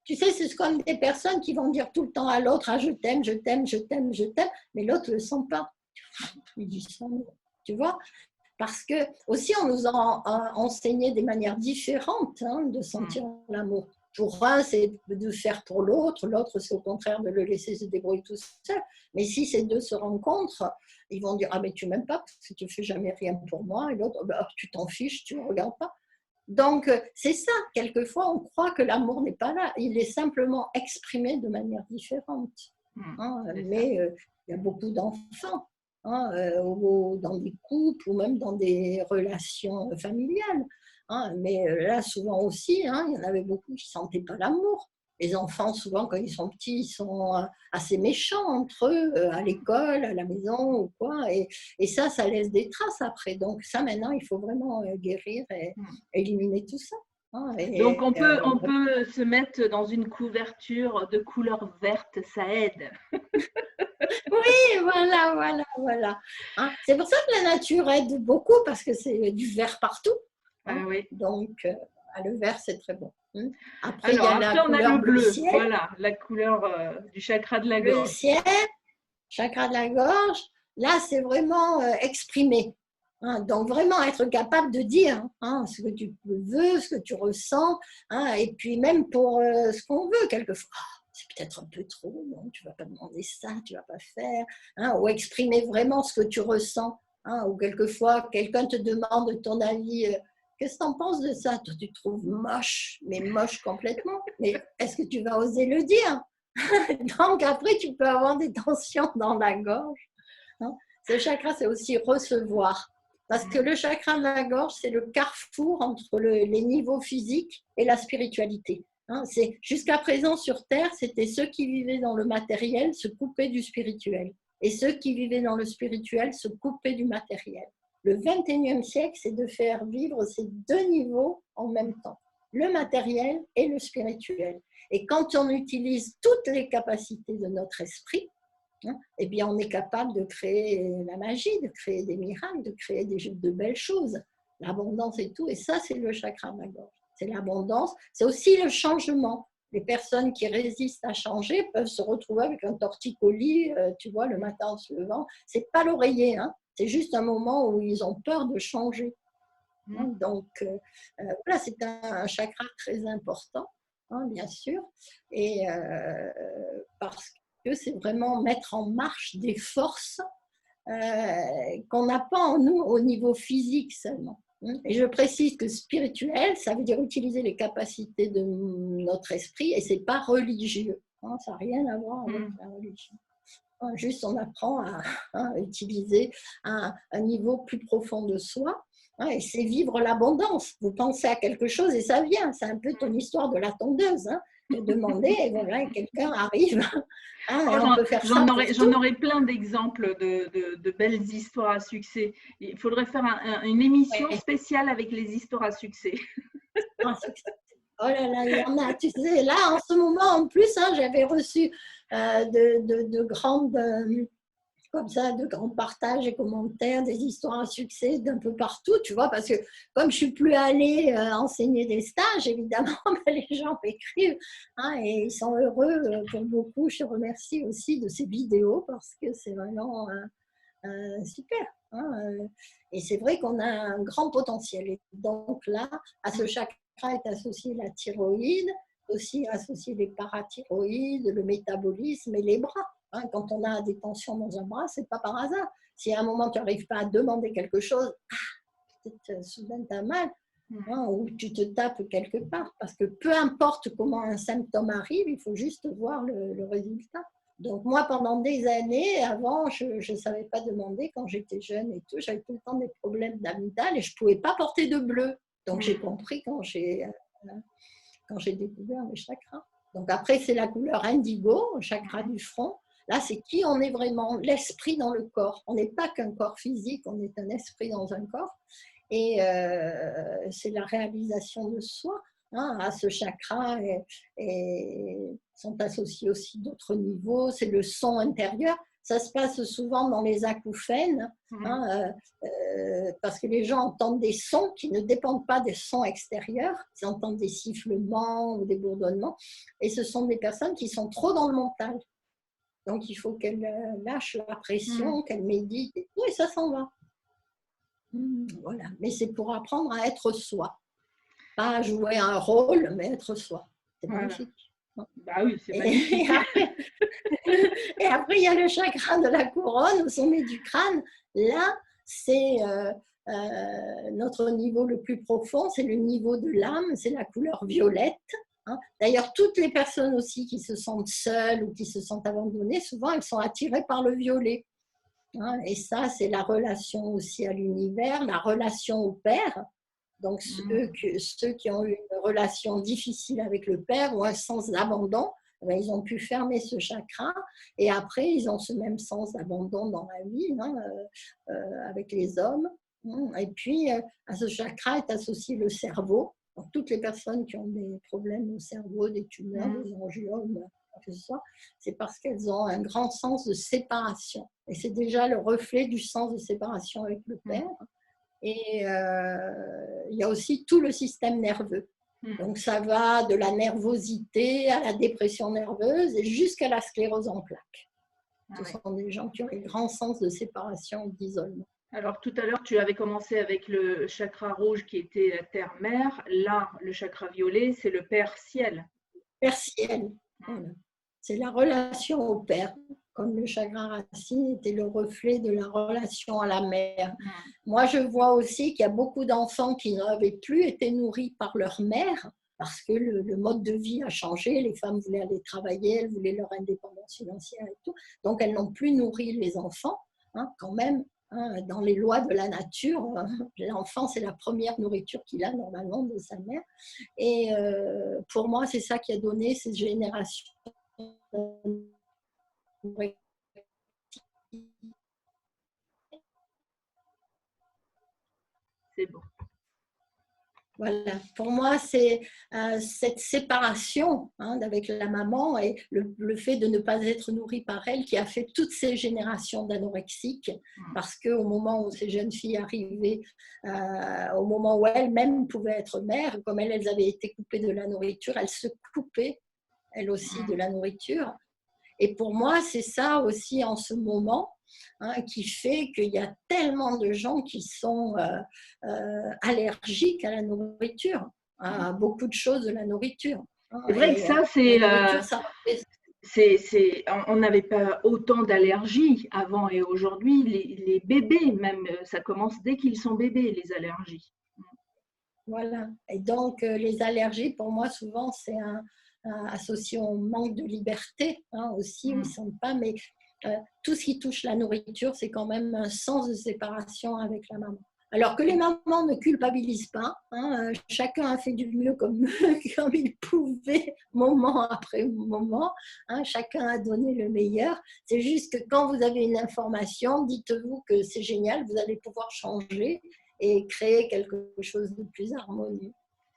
Tu sais, c'est comme des personnes qui vont dire tout le temps à l'autre « ah, je t'aime, je t'aime, je t'aime, je t'aime », mais l'autre ne le sent pas. Il dit ça, tu vois, parce que aussi on nous a enseigné des manières différentes hein, de sentir l'amour. Pour un, c'est de faire pour l'autre, l'autre, c'est au contraire de le laisser se débrouiller tout seul. Mais si ces deux se rencontrent, ils vont dire « ah, mais tu m'aimes pas parce que tu ne fais jamais rien pour moi », et l'autre bah, « tu t'en fiches, tu ne me regardes pas ». Donc, c'est ça, quelquefois, on croit que l'amour n'est pas là. Il est simplement exprimé de manière différente. Hein, mais il y a beaucoup d'enfants hein, dans des couples ou même dans des relations familiales. Hein, mais là, souvent aussi, hein, il y en avait beaucoup qui ne sentaient pas l'amour. Les enfants, souvent, quand ils sont petits, ils sont assez méchants entre eux, à l'école, à la maison ou quoi. Et ça laisse des traces après. Donc ça, maintenant, il faut vraiment guérir et éliminer tout ça. Hein, donc on peut se mettre dans une couverture de couleur verte, ça aide. Oui, voilà. Hein, c'est pour ça que la nature aide beaucoup, parce que c'est du vert partout. Hein, oui. Donc, le vert, c'est très bon. Après, il y a la couleur on a le bleu, voilà, la couleur du chakra de la gorge. Le ciel, chakra de la gorge, là, c'est vraiment exprimé. Hein, donc, vraiment être capable de dire hein, ce que tu veux, ce que tu ressens, hein, et puis même pour ce qu'on veut, quelquefois. C'est peut-être un peu trop, non, tu ne vas pas demander ça, tu ne vas pas faire, hein, ou exprimer vraiment ce que tu ressens. Hein, ou quelquefois, quelqu'un te demande ton avis. Qu'est-ce que tu en penses de ça? Toi, tu te trouves moche, mais moche complètement. Mais est-ce que tu vas oser le dire? Donc après, tu peux avoir des tensions dans la gorge. Hein. Ce chakra, c'est aussi recevoir. Parce que le chakra de la gorge, c'est le carrefour entre les niveaux physiques et la spiritualité. Hein, jusqu'à présent, sur Terre, c'était ceux qui vivaient dans le matériel se coupaient du spirituel. Et ceux qui vivaient dans le spirituel se coupaient du matériel. Le 21e siècle, c'est de faire vivre ces deux niveaux en même temps, le matériel et le spirituel. Et quand on utilise toutes les capacités de notre esprit, hein, eh bien on est capable de créer la magie, de créer des miracles, de créer de belles choses, l'abondance et tout. Et ça, c'est le chakra de la gorge. C'est l'abondance, c'est aussi le changement. Les personnes qui résistent à changer peuvent se retrouver avec un torticolis, tu vois, le matin en se levant. C'est pas l'oreiller, hein. C'est juste un moment où ils ont peur de changer. Donc, voilà, c'est un chakra très important, hein, bien sûr, et parce que c'est vraiment mettre en marche des forces qu'on n'a pas en nous au niveau physique seulement. Et je précise que spirituel, ça veut dire utiliser les capacités de notre esprit et c'est pas religieux. Hein, ça n'a rien à voir avec la religion. Juste, on apprend à utiliser un niveau plus profond de soi. Hein, et c'est vivre l'abondance. Vous pensez à quelque chose et ça vient. C'est un peu ton histoire de la tondeuse. Hein. Te demander et voilà, quelqu'un arrive. Hein, et on peut faire ça. J'en aurais plein d'exemples de belles histoires à succès. Il faudrait faire une émission spéciale avec les histoires à succès. Oh là là, il y en a. Tu sais, là, en ce moment, en plus, hein, j'avais reçu de grandes... comme ça, de grands partages et commentaires, des histoires à succès d'un peu partout, tu vois, parce que comme je suis plus allée enseigner des stages, évidemment, les gens m'écrivent, hein, et ils sont heureux pour beaucoup. Je te remercie aussi de ces vidéos parce que c'est vraiment super. Hein, et c'est vrai qu'on a un grand potentiel. Et donc là, à ce chakra est associé la thyroïde, aussi associé les parathyroïdes, le métabolisme et les bras. Hein, quand on a des tensions dans un bras, c'est pas par hasard. Si à un moment tu n'arrives pas à demander quelque chose, peut-être soudain tu as mal, hein, ou tu te tapes quelque part. Parce que peu importe comment un symptôme arrive, il faut juste voir le résultat. Donc moi, pendant des années, avant, je ne savais pas demander quand j'étais jeune et tout. J'avais tout le temps des problèmes d'amygdale et je ne pouvais pas porter de bleu. Donc j'ai compris quand j'ai découvert les chakras. Donc après, c'est la couleur indigo, le chakra du front. Là, c'est qui on est vraiment, l'esprit dans le corps. On n'est pas qu'un corps physique, on est un esprit dans un corps. Et c'est la réalisation de soi. Hein, à ce chakra et sont associés aussi d'autres niveaux. C'est le son intérieur. Ça se passe souvent dans les acouphènes, hein, parce que les gens entendent des sons qui ne dépendent pas des sons extérieurs. Ils entendent des sifflements ou des bourdonnements. Et ce sont des personnes qui sont trop dans le mental. Donc, il faut qu'elle lâche la pression, qu'elle médite et tout, et ça s'en va. Voilà. Mais c'est pour apprendre à être soi. Pas jouer un rôle, mais être soi. C'est magnifique. Bah oui, c'est magnifique. Et après, il y a le chakra de la couronne, au sommet du crâne. Là, c'est notre niveau le plus profond, c'est le niveau de l'âme, c'est la couleur violette. Hein. D'ailleurs, toutes les personnes aussi qui se sentent seules ou qui se sentent abandonnées, souvent, elles sont attirées par le violet. Hein. Et ça, c'est la relation aussi à l'univers, la relation au père. Donc, ceux qui ont eu une relation difficile avec le père ou un sens d'abandon, ils ont pu fermer ce chakra et après, ils ont ce même sens d'abandon dans la vie, hein, avec les hommes. Et puis, à ce chakra est associé le cerveau. Donc, toutes les personnes qui ont des problèmes au cerveau, des tumeurs, des angiomes, que ce soit, c'est parce qu'elles ont un grand sens de séparation. Et c'est déjà le reflet du sens de séparation avec le père. Et il y a aussi tout le système nerveux. Donc ça va de la nervosité à la dépression nerveuse et jusqu'à la sclérose en plaques. Ce sont des gens qui ont un grand sens de séparation et d'isolement. Alors tout à l'heure, tu avais commencé avec le chakra rouge qui était la terre-mère. Là, le chakra violet, c'est le père-ciel. Père-ciel, voilà. C'est la relation au père. Comme le chakra racine était le reflet de la relation à la mère. Moi, je vois aussi qu'il y a beaucoup d'enfants qui n'avaient plus été nourris par leur mère, parce que le mode de vie a changé, les femmes voulaient aller travailler, elles voulaient leur indépendance financière et tout, donc elles n'ont plus nourri les enfants, hein, quand même. Hein, dans les lois de la nature, l'enfant, c'est la première nourriture qu'il a normalement de sa mère. Et pour moi, c'est ça qui a donné cette génération. C'est bon. Voilà, pour moi, c'est cette séparation, hein, avec la maman et le fait de ne pas être nourrie par elle qui a fait toutes ces générations d'anorexiques, parce qu'au moment où ces jeunes filles arrivaient, au moment où elles-mêmes pouvaient être mères, comme elles avaient été coupées de la nourriture, elles se coupaient, elles aussi, de la nourriture. Et pour moi, c'est ça aussi en ce moment, hein, qui fait qu'il y a tellement de gens qui sont allergiques à la nourriture, à beaucoup de choses de la nourriture. Hein, c'est vrai que ça, on n'avait pas autant d'allergies avant et aujourd'hui, les bébés, même, ça commence dès qu'ils sont bébés, les allergies. Voilà. Et donc, les allergies, pour moi, souvent, c'est associé au manque de liberté, hein, aussi, où ils ne sentent pas. Mais tout ce qui touche la nourriture, c'est quand même un sens de séparation avec la maman. Alors que les mamans ne culpabilisent pas, hein, chacun a fait du mieux comme il pouvait, moment après moment, hein, chacun a donné le meilleur. C'est juste que quand vous avez une information, dites-vous que c'est génial, vous allez pouvoir changer et créer quelque chose de plus harmonieux.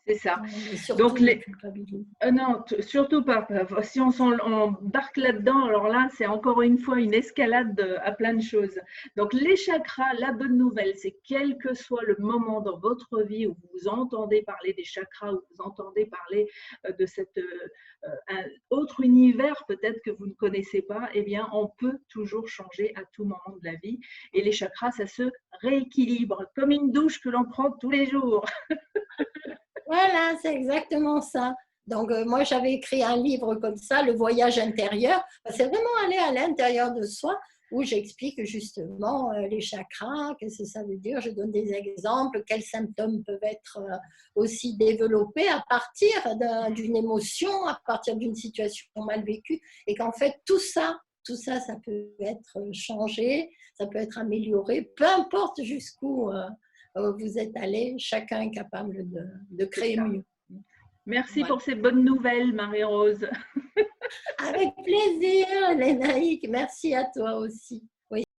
C'est ça. Et surtout, Donc, non, surtout pas. Si on s'embarque là-dedans, alors là, c'est encore une fois une escalade à plein de choses. Donc, les chakras, la bonne nouvelle, c'est quel que soit le moment dans votre vie où vous entendez parler des chakras, où vous entendez parler de cet autre univers peut-être que vous ne connaissez pas, eh bien, on peut toujours changer à tout moment de la vie. Et les chakras, ça se rééquilibre comme une douche que l'on prend tous les jours. Voilà, c'est exactement ça. Donc, moi, j'avais écrit un livre comme ça, Le voyage intérieur. C'est vraiment aller à l'intérieur de soi, où j'explique justement les chakras, qu'est-ce que ça veut dire. Je donne des exemples, quels symptômes peuvent être aussi développés à partir d'une émotion, à partir d'une situation mal vécue. Et qu'en fait, tout ça, ça peut être changé, ça peut être amélioré, peu importe jusqu'où vous êtes allé, chacun est capable de créer mieux. Merci pour ces bonnes nouvelles, Marie-Rose. Avec plaisir, Lénaïque. Merci à toi aussi.